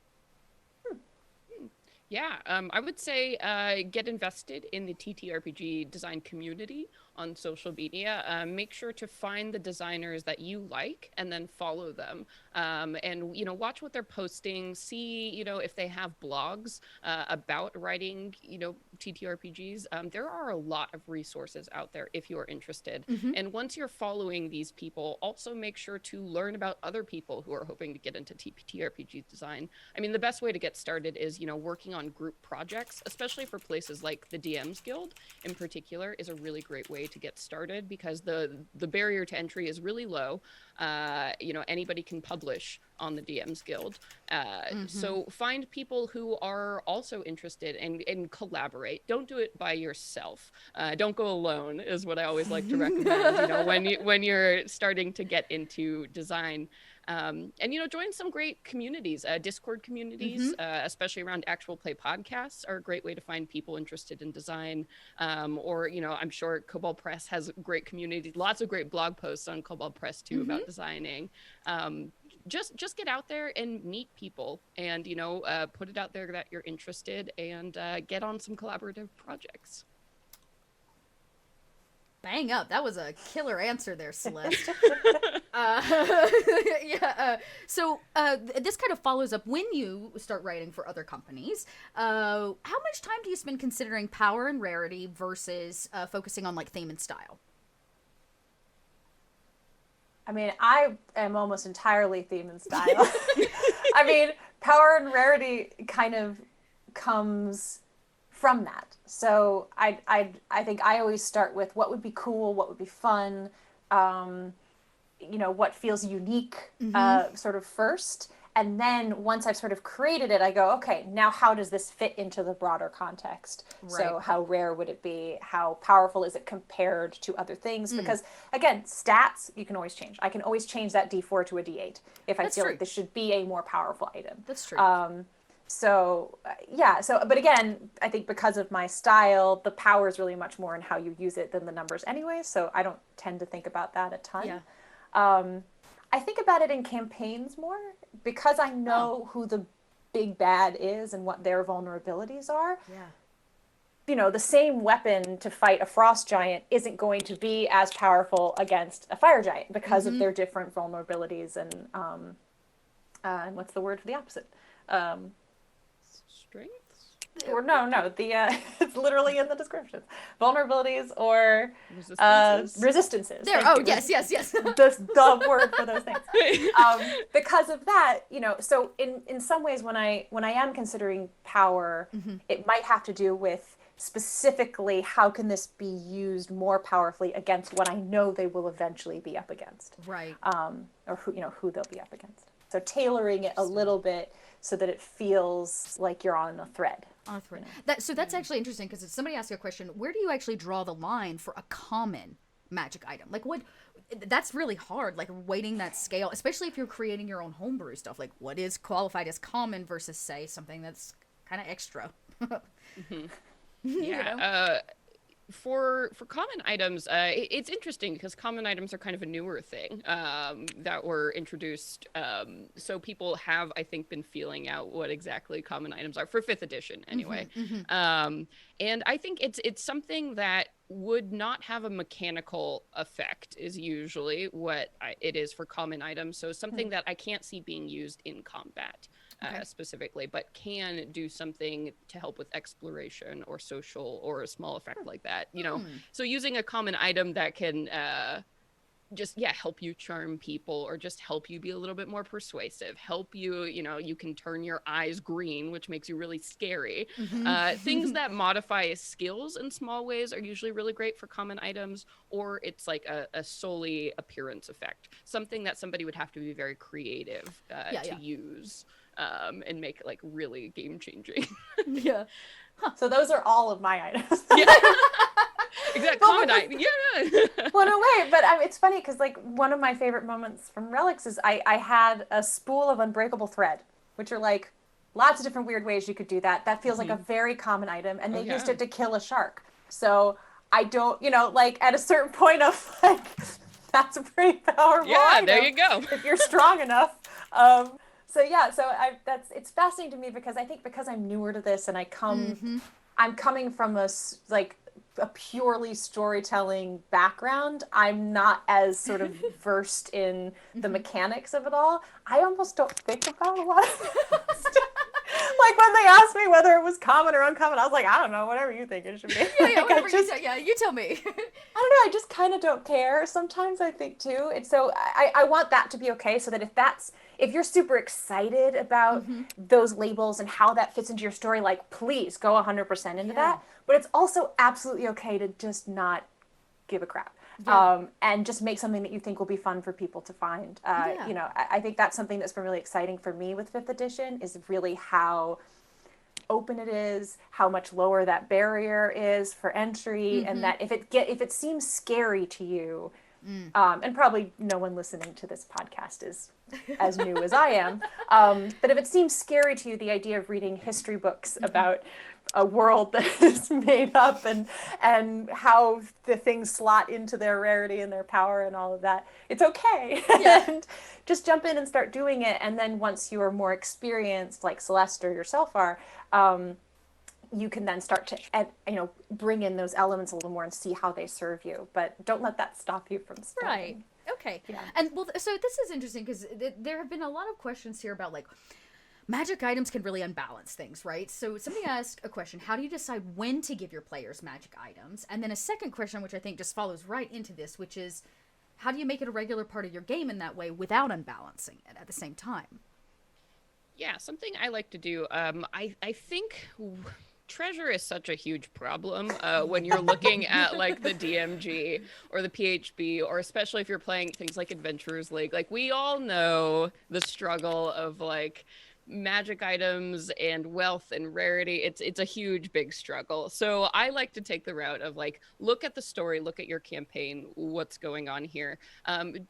Yeah, I would say get invested in the TTRPG design community on social media. Make sure to find the designers that you like and then follow them. And, watch what they're posting, see, if they have blogs about writing, TTRPGs. There are a lot of resources out there if you're interested. Mm-hmm. And once you're following these people, also make sure to learn about other people who are hoping to get into TTRPG design. I mean, the best way to get started is, working on group projects, especially for places like the DMs Guild in particular, is a really great way to get started because the barrier to entry is really low. Anybody can publish on the DMs Guild. So find people who are also interested and collaborate. Don't do it by yourself. Don't go alone is what I always like to recommend, when you're starting to get into design. And join some great communities, Discord communities, especially around actual play podcasts are a great way to find people interested in design. Or, I'm sure Kobold Press has great community, lots of great blog posts on Kobold Press too about designing. Just get out there and meet people and, put it out there that you're interested and get on some collaborative projects. Bang up. That was a killer answer there, Celeste. So this kind of follows up when you start writing for other companies. How much time do you spend considering power and rarity versus focusing on like theme and style? I mean, I am almost entirely theme and style. I mean, power and rarity kind of comes from that. So I think I always start with what would be cool, what would be fun, what feels unique, sort of first. And then once I've sort of created it, I go, okay, now how does this fit into the broader context? Right. So how rare would it be? How powerful is it compared to other things? Because again, stats, you can always change. I can always change that D4 to a D8 if I feel like this should be a more powerful item. That's true. But again, I think because of my style, the power is really much more in how you use it than the numbers anyway. So I don't tend to think about that a ton. Yeah. I think about it in campaigns more because I know who the big bad is and what their vulnerabilities are. Yeah. The same weapon to fight a frost giant isn't going to be as powerful against a fire giant because of their different vulnerabilities and And what's the word for the opposite? Strengths? Or no, it's literally in the description. Vulnerabilities or resistances. There. Oh, yes. The word for those things. Because of that, so in some ways, when I am considering power, it might have to do with specifically how can this be used more powerfully against what I know they will eventually be up against. Right. Or who they'll be up against. So tailoring it a little bit so that it feels like you're on a thread. On a thread. That's actually interesting, because if somebody asks you a question, where do you actually draw the line for a common magic item? Like, what? That's really hard, like weighting that scale, especially if you're creating your own homebrew stuff. Like, what is qualified as common versus, say, something that's kind of extra? Yeah. For common items, it's interesting because common items are kind of a newer thing that were introduced. So people have, I think, been feeling out what exactly common items are for 5th edition anyway. And I think it's something that would not have a mechanical effect is usually what it is for common items. So something that I can't see being used in combat. Specifically, but can do something to help with exploration or social or a small effect like that, So using a common item that can just help you charm people, or just help you be a little bit more persuasive, help you, you can turn your eyes green, which makes you really scary. Things that modify skills in small ways are usually really great for common items, or it's like a solely appearance effect, something that somebody would have to be very creative to use. And make it like really game changing. So those are all of my items. Exactly. Common item. Well, no way. But it's funny because like one of my favorite moments from Relics is I had a spool of unbreakable thread, which are like lots of different weird ways you could do that. That feels like a very common item, and they used it to kill a shark. So I don't, like at a certain point of like, that's a pretty powerful item. There you go. If you're strong enough. It's fascinating to me because I think because I'm newer to this and I'm coming from a purely storytelling background. I'm not as sort of versed in the mechanics of it all. I almost don't think about a lot of this. Like when they asked me whether it was common or uncommon, I was like, I don't know, whatever you think it should be. You tell me. I don't know, I just kind of don't care sometimes, I think, too. And so I want that to be okay, so that if you're super excited about those labels and how that fits into your story, like, please go 100% into that. But it's also absolutely okay to just not give a crap. And just make something that you think will be fun for people to find. I think that's something that's been really exciting for me with 5th edition, is really how open it is, how much lower that barrier is for entry, and that if it seems scary to you, and probably no one listening to this podcast is as new as I am, but if it seems scary to you, the idea of reading history books about a world that is made up and how the things slot into their rarity and their power and all of that, it's okay. And just jump in and start doing it. And then once you are more experienced, like Celeste or yourself are, you can then start to bring in those elements a little more and see how they serve you. But don't let that stop you from starting. Right. Okay. Yeah. And so this is interesting because there have been a lot of questions here about like magic items can really unbalance things, right? So somebody asked a question, how do you decide when to give your players magic items? And then a second question, which I think just follows right into this, which is, how do you make it a regular part of your game in that way without unbalancing it at the same time? Yeah, something I like to do, I think treasure is such a huge problem when you're looking at like the DMG or the PHB, or especially if you're playing things like Adventurers League. Like, we all know the struggle of like magic items and wealth and rarity. It's a huge big struggle. So I like to take the route of like, look at the story, look at your campaign, what's going on here.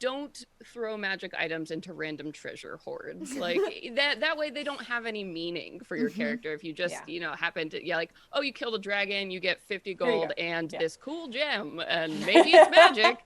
Don't throw magic items into random treasure hoards. Like that way they don't have any meaning for your character. If you just happen to like, oh, you killed a dragon, you get 50 gold and this cool gem, and maybe it's magic.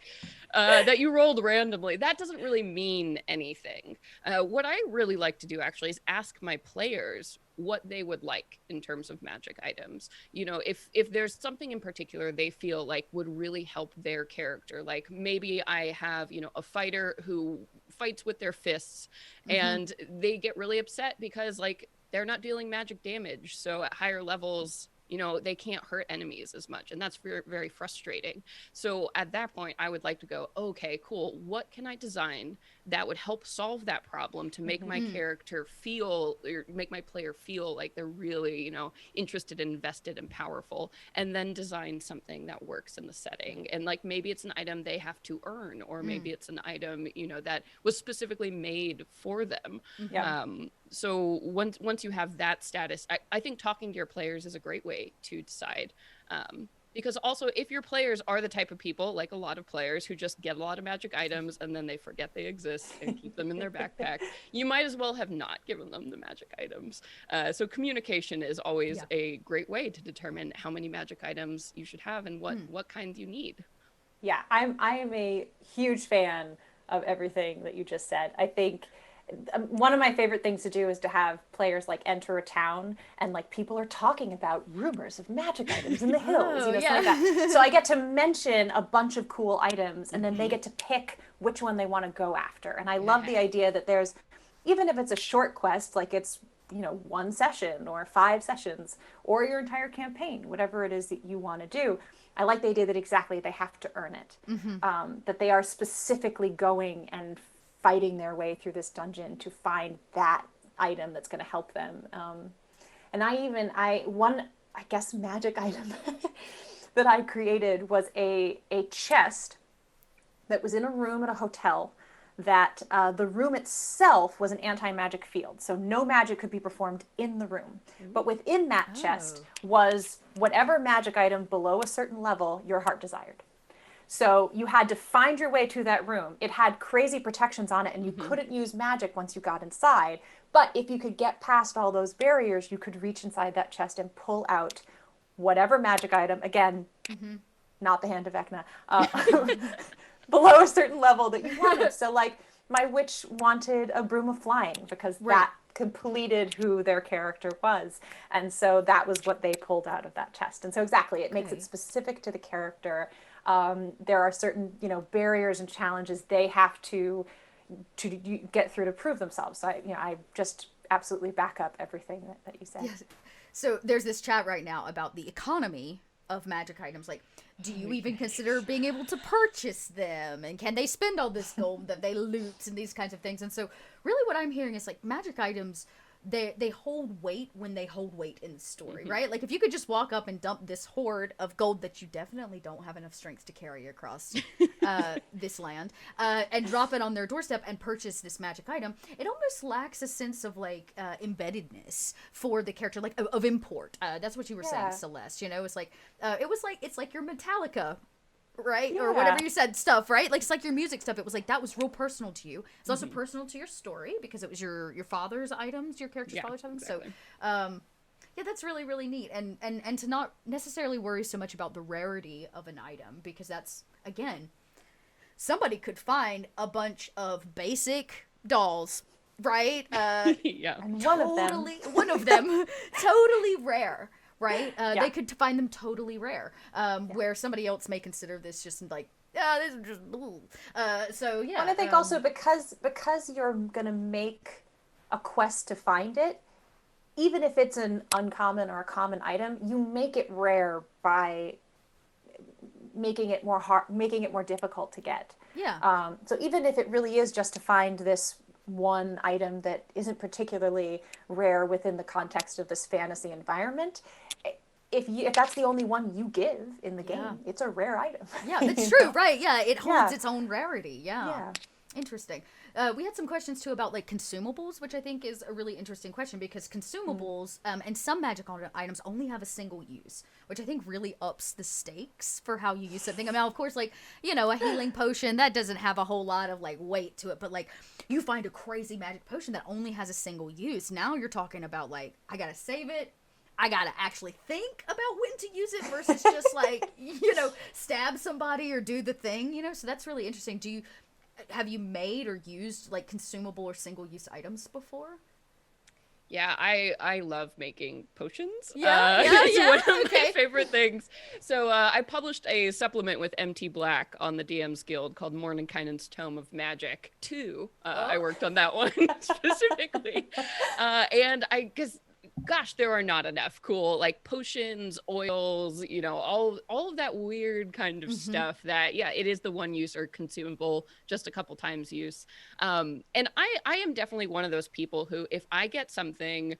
That you rolled randomly. That doesn't really mean anything. What I really like to do actually is ask my players what they would like in terms of magic items. If there's something in particular they feel like would really help their character, like maybe I have, a fighter who fights with their fists, and they get really upset because like they're not dealing magic damage. So at higher levels, you know, they can't hurt enemies as much. And that's very, very frustrating. So at that point, I would like to go, okay, cool. What can I design that would help solve that problem to make my character feel, or make my player feel like they're really, you know, interested and invested and powerful, and then design something that works in the setting. And like, maybe it's an item they have to earn, or maybe it's an item, you know, that was specifically made for them. So once you have that status, I think talking to your players is a great way to decide. Because also, if your players are the type of people, like a lot of players, who just get a lot of magic items and then they forget they exist and keep them in their backpack, you might as well have not given them the magic items. So communication is always a great way to determine how many magic items you should have and what kind you need. Yeah, I am a huge fan of everything that you just said. I think one of my favorite things to do is to have players like enter a town and like people are talking about rumors of magic items in the hills, you know, something like that. So I get to mention a bunch of cool items, and then they get to pick which one they want to go after. And I love the idea that there's, even if it's a short quest, like it's, you know, 1 session or 5 sessions or your entire campaign, whatever it is that you want to do. I like the idea that exactly they have to earn it, that they are specifically going and fighting their way through this dungeon to find that item that's going to help them. And one magic item that I created was a chest that was in a room at a hotel, that the room itself was an anti-magic field. So no magic could be performed in the room. But within that chest was whatever magic item below a certain level your heart desired. So you had to find your way to that room. It had crazy protections on it, and you couldn't use magic once you got inside. But if you could get past all those barriers, you could reach inside that chest and pull out whatever magic item, again, not the Hand of Vecna, below a certain level that you wanted. So like my witch wanted a broom of flying because that completed who their character was. And so that was what they pulled out of that chest. And so exactly, it makes it specific to the character. There are certain, you know, barriers and challenges they have to get through to prove themselves. So I just absolutely back up everything that you said. Yes. So there's this chat right now about the economy of magic items. Like, do you even consider being able to purchase them? And can they spend all this gold that they loot and these kinds of things? And so really what I'm hearing is like magic items, they hold weight when they hold weight in the story, right? Like if you could just walk up and dump this hoard of gold that you definitely don't have enough strength to carry across this land, and drop it on their doorstep and purchase this magic item, it almost lacks a sense of like embeddedness for the character, like of import. That's what you were saying, Celeste. You know, it's like it's like your Metallica, right? Or whatever you said stuff, right? Like it's like your music stuff. It was like that was real personal to you. It's also personal to your story because it was your father's items, your character's father's items. Exactly. So yeah, that's really, really neat. And to not necessarily worry so much about the rarity of an item, because that's, again, somebody could find a bunch of basic dolls, right? And one of them totally rare. Right? They could find them totally rare, where somebody else may consider this just like, this is just blue. So yeah. And I think also because you're gonna make a quest to find it, even if it's an uncommon or a common item, you make it rare by making it more difficult to get. Yeah. So even if it really is just to find this one item that isn't particularly rare within the context of this fantasy environment, if that's the only one you give in the game, it's a rare item. Yeah, that's true, right? Yeah, it holds its own rarity. Yeah. Interesting. We had some questions too about like consumables, which I think is a really interesting question, because consumables and some magic items only have a single use, which I think really ups the stakes for how you use something. I mean, of course, like, you know, a healing potion, that doesn't have a whole lot of like weight to it, but like you find a crazy magic potion that only has a single use. Now you're talking about like, I gotta save it. I gotta actually think about when to use it versus just like, you know, stab somebody or do the thing, you know? So that's really interesting. Have you made or used like consumable or single use items before? Yeah, I love making potions. Yeah, It's yeah, one of okay. my favorite things. So I published a supplement with MT Black on the DM's Guild called Mordenkainen's Tome of Magic 2. I worked on that one specifically. And because gosh, there are not enough cool like potions, oils, you know, all of that weird kind of stuff that, yeah, it is the one use or consumable, just a couple times use. And I am definitely one of those people who, if I get something,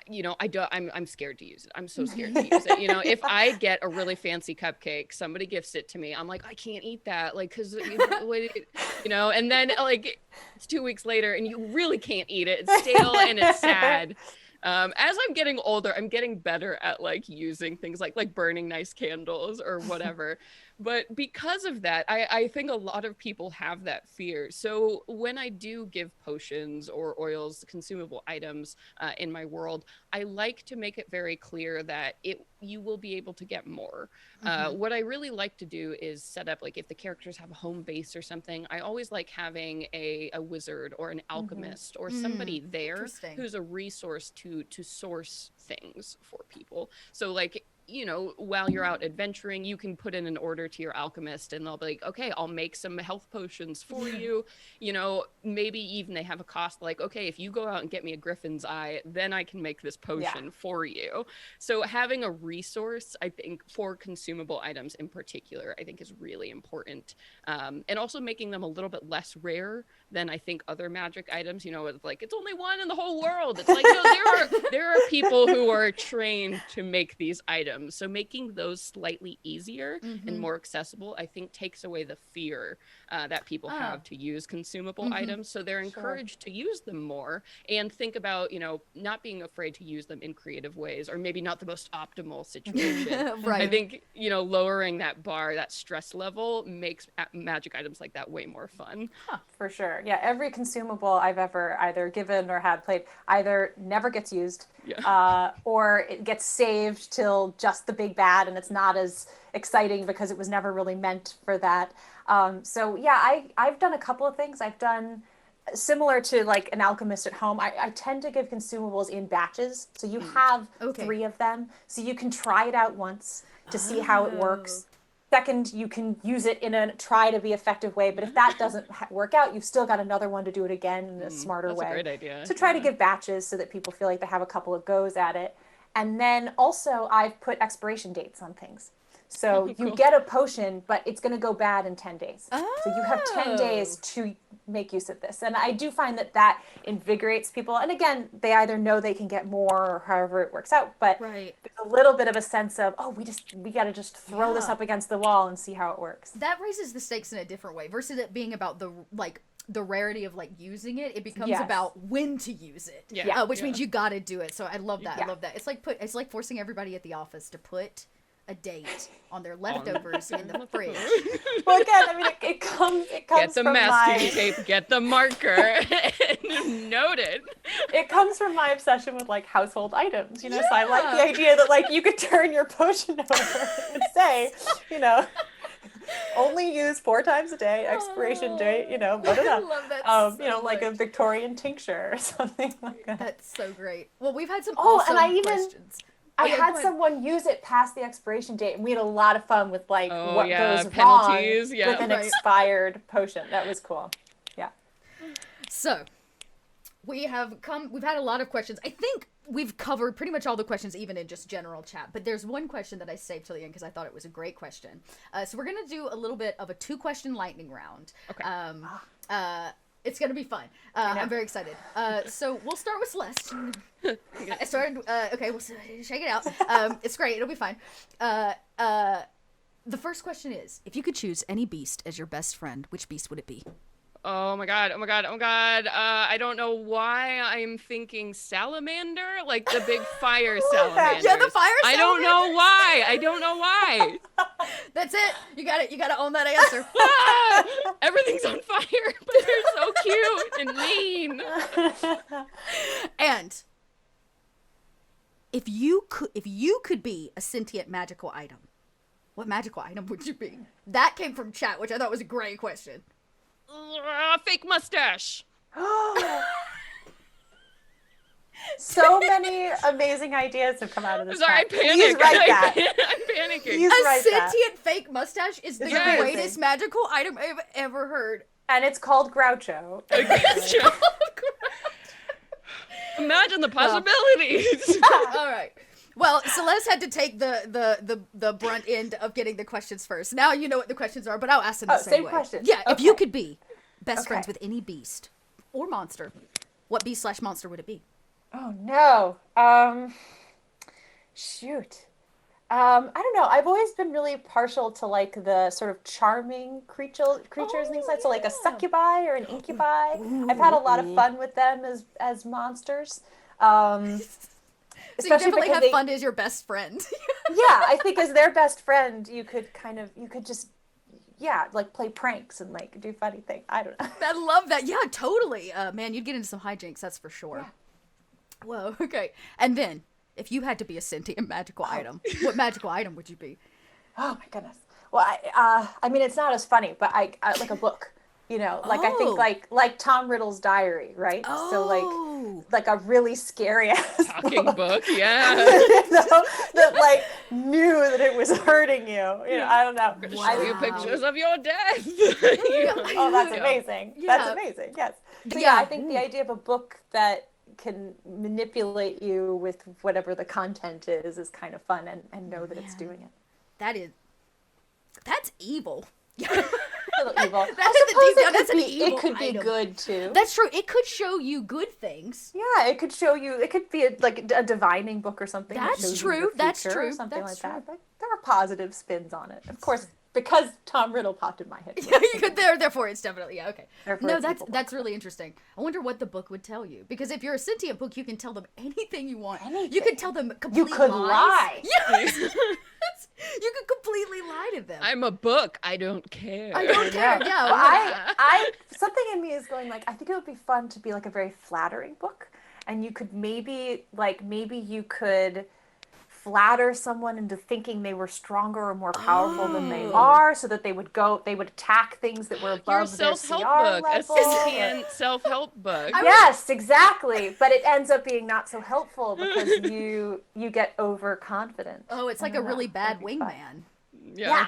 you know, I'm scared to use it. I'm so scared to use it. You know, if I get a really fancy cupcake, somebody gifts it to me, I'm like, I can't eat that. Like, cause you know, and then like it's 2 weeks later and you really can't eat it. It's stale and it's sad. As I'm getting older, I'm getting better at like using things like burning nice candles or whatever. But because of that, I think a lot of people have that fear. So when I do give potions or oils, consumable items in my world, I like to make it very clear that you will be able to get more. What I really like to do is set up, like if the characters have a home base or something, I always like having a wizard or an alchemist or somebody there who's a resource to source things for people. So like, you know, while you're out adventuring, you can put in an order to your alchemist and they'll be like, okay, I'll make some health potions for you. You know, maybe even they have a cost like, okay, if you go out and get me a griffin's eye, then I can make this potion for you. So having a resource, I think, for consumable items in particular, I think is really important. And also making them a little bit less rare than I think other magic items, you know, it's like, it's only one in the whole world. It's like, no, there are people who are trained to make these items. So making those slightly easier and more accessible, I think takes away the fear that people have to use consumable items. So they're encouraged to use them more and think about, you know, not being afraid to use them in creative ways, or maybe not the most optimal situation. Right. I think, you know, lowering that bar, that stress level makes magic items like that way more fun. For sure. Yeah, every consumable I've ever either given or had played either never gets used or it gets saved till just the big bad and it's not as exciting because it was never really meant for that. So yeah, I've done a couple of things. I've done similar to like an alchemist at home. I tend to give consumables in batches. So you have 3 of them. So you can try it out once to see how it works. Second, you can use it in a try to be effective way, but if that doesn't work out, you've still got another one to do it again in a smarter way. That's a great idea. To try to give batches so that people feel like they have a couple of goes at it. And then also I've put expiration dates on things. So you get a potion, but it's going to go bad in 10 days. So you have 10 days to make use of this. And I do find that that invigorates people. And again, they either know they can get more or however it works out, but there's a little bit of a sense of, oh, we got to just throw this up against the wall and see how it works. That raises the stakes in a different way versus it being about the rarity of like using it. It becomes about when to use it, which means you got to do it. So I love that. I love that. It's like forcing everybody at the office to put a date on their leftovers in the fridge. Well, again, I mean, it comes get the from masking tape, get the marker, noted. It comes from my obsession with like household items, you know. So I like the idea that like you could turn your potion over and say, you know, only use 4 times a day, expiration date, you know, blah, blah, blah. I love that so you know, like much. a Victorian tincture or something like that. That's so great. Well, we've had some and questions. I had someone use it past the expiration date, and we had a lot of fun with like what goes penalties, wrong with an expired potion. That was cool. Yeah. So we've had a lot of questions. I think we've covered pretty much all the questions, even in just general chat. But there's one question that I saved till the end because I thought it was a great question. So we're gonna do a little bit of a 2-question lightning round. Okay. It's gonna be fun. I'm very excited. So we'll start with Celeste. I started. Okay, we'll shake it out. It's great. It'll be fine. The first question is: if you could choose any beast as your best friend, which beast would it be? Oh my god. I don't know why I'm thinking salamander, like the big fire salamander. Yeah, the fire salamander. I don't know why. That's it. You got it. You got to own that answer. Everything's on fire, but they're so cute and mean. And if you could be a sentient magical item, what magical item would you be? That came from chat, which I thought was a great question. Fake mustache. So many amazing ideas have come out of this. Sorry, I Please panicked. write that. I'm panicking. Please A write that. sentient fake mustache is the Yes. greatest magical item I've ever heard. And it's called Groucho. Imagine the possibilities. All right. Well, Celeste had to take the brunt end of getting the questions first. Now you know what the questions are, but I'll ask them the same same way. questions. Yeah, if you Okay. could be best friends with any beast or monster, what beast/monster would it be? Oh no. Shoot. I don't know. I've always been really partial to like the sort of charming creatures and things like so, like a succubi or an incubi. I've had a lot of fun with them as monsters. So you Especially definitely because have fun as your best friend. yeah, I think as their best friend, you could just like play pranks and like do funny things. I don't know. I love that. Yeah, totally. Man, you'd get into some hijinks, that's for sure. Yeah. Whoa, okay. And then, if you had to be a sentient magical item, what magical item would you be? Oh my goodness. Well, I mean, it's not as funny, but I like a book. You know, like I think like Tom Riddle's diary, right? So like a really scary ass Talking book, yeah. that like knew that it was hurting you. You know, I don't know. Show you pictures of your death. Oh, that's amazing. Yeah. That's amazing. Yes. So Yeah. I think the idea of a book that can manipulate you with whatever the content is kind of fun and know that it's doing it. That's evil. A little evil. That's I the deep down, suppose that's an evil it could be item. good too. That's true. It could show you good things. Yeah, it could show you. It could be a divining book or something. that That's shows you true, your that's future true, Or something that's like true. that. But there are positive spins on it, of course, because Tom Riddle popped in my head. Yeah, you could therefore it's definitely okay. Therefore No, it's that's evil. that's really interesting. I wonder what the book would tell you. Because if you're a sentient book, you can tell them anything you want. Anything. You could tell them complete You could lies. lie. Yes. You could completely lie to them. I'm a book. I don't care. I don't care. Yeah. Well, I something in me is going like I think it would be fun to be like a very flattering book, and you could maybe you could flatter someone into thinking they were stronger or more powerful than they are, so that they would attack things that were Your above their self-help CR book, a level. sentient self-help book. Yes, exactly. But it ends up being not so helpful because you get overconfident. Oh, it's like a really bad wingman. Yeah.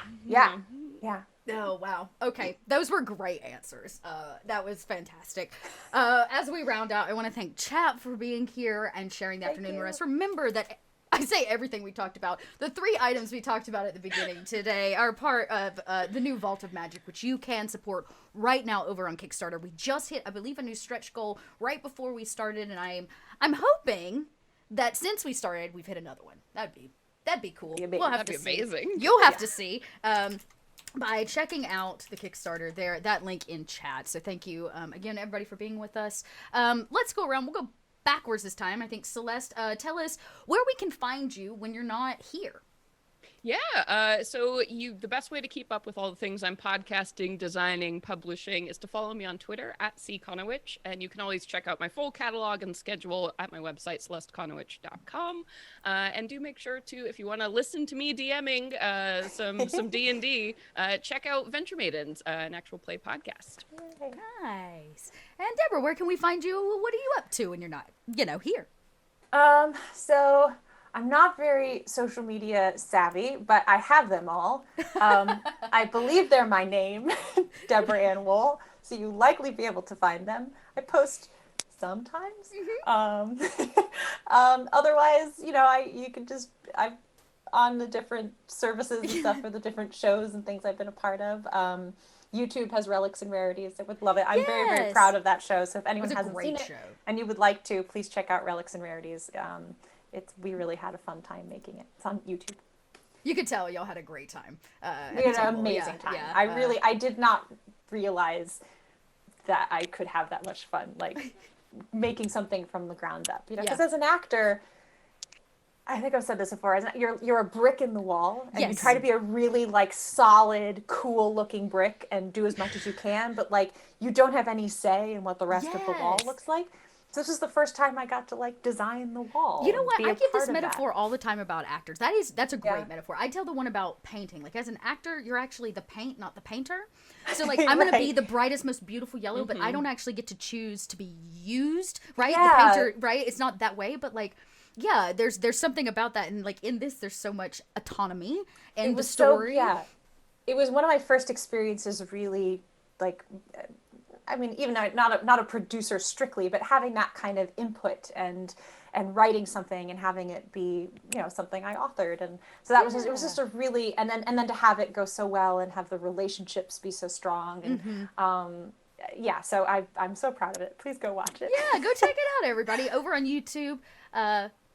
Oh, wow. Okay. Those were great answers. That was fantastic. As we round out, I want to thank Chap for being here and sharing the afternoon with us. Remember that I say everything we talked about. The 3 items we talked about at the beginning today are part of the new Vault of Magic, which you can support right now over on Kickstarter. We just hit, I believe, a new stretch goal right before we started, and I'm hoping that since we started, we've hit another one. That'd be cool. We'll have That'd to be see. amazing. You'll have to see. By checking out the Kickstarter there, that link in chat. So thank you again, everybody, for being with us. Let's go around. We'll go backwards this time. I think Celeste, tell us where we can find you when you're not here. Yeah, so the best way to keep up with all the things I'm podcasting, designing, publishing is to follow me on Twitter at @cconowitch, and you can always check out my full catalog and schedule at my website celesteconowitch.com. And do make sure to, if you want to listen to me DMing some D&D, check out Venture Maidens, an actual play podcast. Nice. And Deborah, where can we find you? What are you up to when you're not, here? So I'm not very social media savvy, but I have them all. I believe they're my name, Deborah Ann Woll, so you'll likely be able to find them. I post sometimes. Otherwise, you can just, I'm on the different services and stuff for the different shows and things I've been a part of. YouTube has Relics and Rarities. I would love it. I'm very, very proud of that show. So if anyone hasn't seen it and you would like to, please check out Relics and Rarities. We really had a fun time making it. It's on YouTube. You could tell y'all had a great time. We had an amazing time. Yeah, I did not realize that I could have that much fun, like making something from the ground up. Because as an actor, I think I've said this before. You're a brick in the wall, and you try to be a really solid, cool-looking brick and do as much as you can. But you don't have any say in what the rest of the wall looks like. So this was the first time I got to like design the wall. You know what? be I a give this part of that. metaphor all the time about actors. That's a great Yeah. metaphor. I tell the one about painting. Like as an actor, you're actually the paint, not the painter. So like I'm gonna be Right. the brightest, most beautiful yellow, but I don't actually get to choose to be used, right? Yeah. The painter, right? It's not that way, but like yeah, there's something about that, and like in this, there's so much autonomy in It the was story. It was one of my first experiences of really like, I mean, even not a producer strictly, but having that kind of input and writing something and having it be, you know, something I authored. And so that was just, it was just a really, and then to have it go so well and have the relationships be so strong. And yeah, so I'm so proud of it. Please go watch it. Yeah, go check it out, everybody, over on YouTube.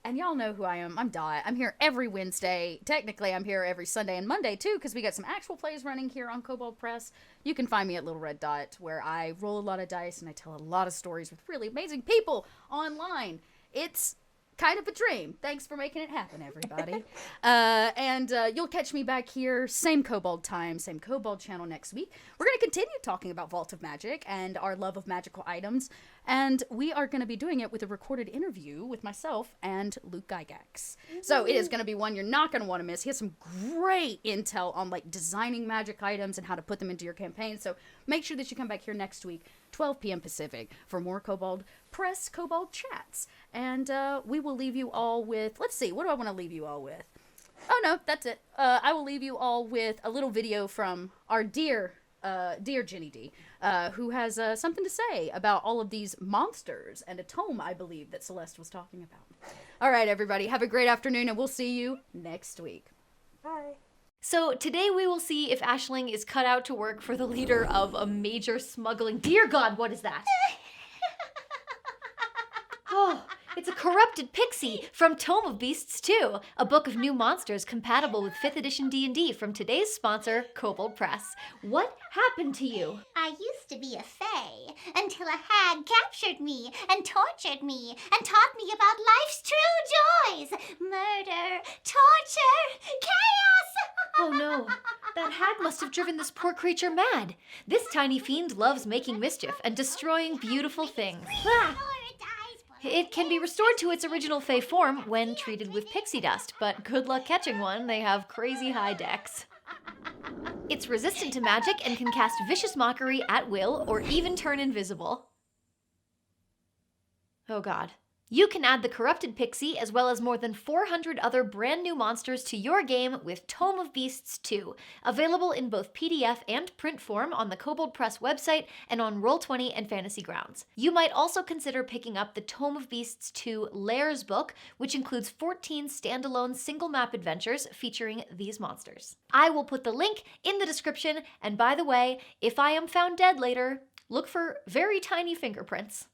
And y'all know who I am. I'm Dot. I'm here every Wednesday. Technically, I'm here every Sunday and Monday, too, because we got some actual plays running here on Kobold Press. You can find me at Little Red Dot, where I roll a lot of dice and I tell a lot of stories with really amazing people online. It's kind of a dream. Thanks for making it happen, everybody. And you'll catch me back here, same Kobold time, same Kobold channel next week. We're going to continue talking about Vault of Magic and our love of magical items. And we are going to be doing it with a recorded interview with myself and Luke Gygax. So it is going to be one you're not going to want to miss. He has some great intel on like designing magic items and how to put them into your campaign. So make sure that you come back here next week, 12 p.m. Pacific, for more Kobold Press Kobold Chats. And we will leave you all with, let's see, what do I want to leave you all with? Oh no, that's it. I will leave you all with a little video from our dear Jenny D, who has something to say about all of these monsters and a tome, I believe, that Celeste was talking about. All right, everybody, have a great afternoon, and we'll see you next week. Bye. So today we will see if Aisling is cut out to work for the leader of a major smuggling... Dear God, what is that? Oh, it's a corrupted pixie from Tome of Beasts 2, a book of new monsters compatible with 5th edition D&D from today's sponsor, Kobold Press. What happened to you? I used to be a fae until a hag captured me and tortured me and taught me about life's true joys. Murder, torture, chaos! Oh no, that hag must have driven this poor creature mad. This tiny fiend loves making mischief and destroying beautiful things. Ah! It can be restored to its original Fey form when treated with pixie dust, but good luck catching one, they have crazy high dex. It's resistant to magic and can cast vicious mockery at will or even turn invisible. Oh god. You can add the corrupted pixie as well as more than 400 other brand new monsters to your game with Tome of Beasts 2, available in both PDF and print form on the Kobold Press website and on Roll20 and Fantasy Grounds. You might also consider picking up the Tome of Beasts 2 Lairs book, which includes 14 standalone single map adventures featuring these monsters. I will put the link in the description, and by the way, if I am found dead later, look for very tiny fingerprints.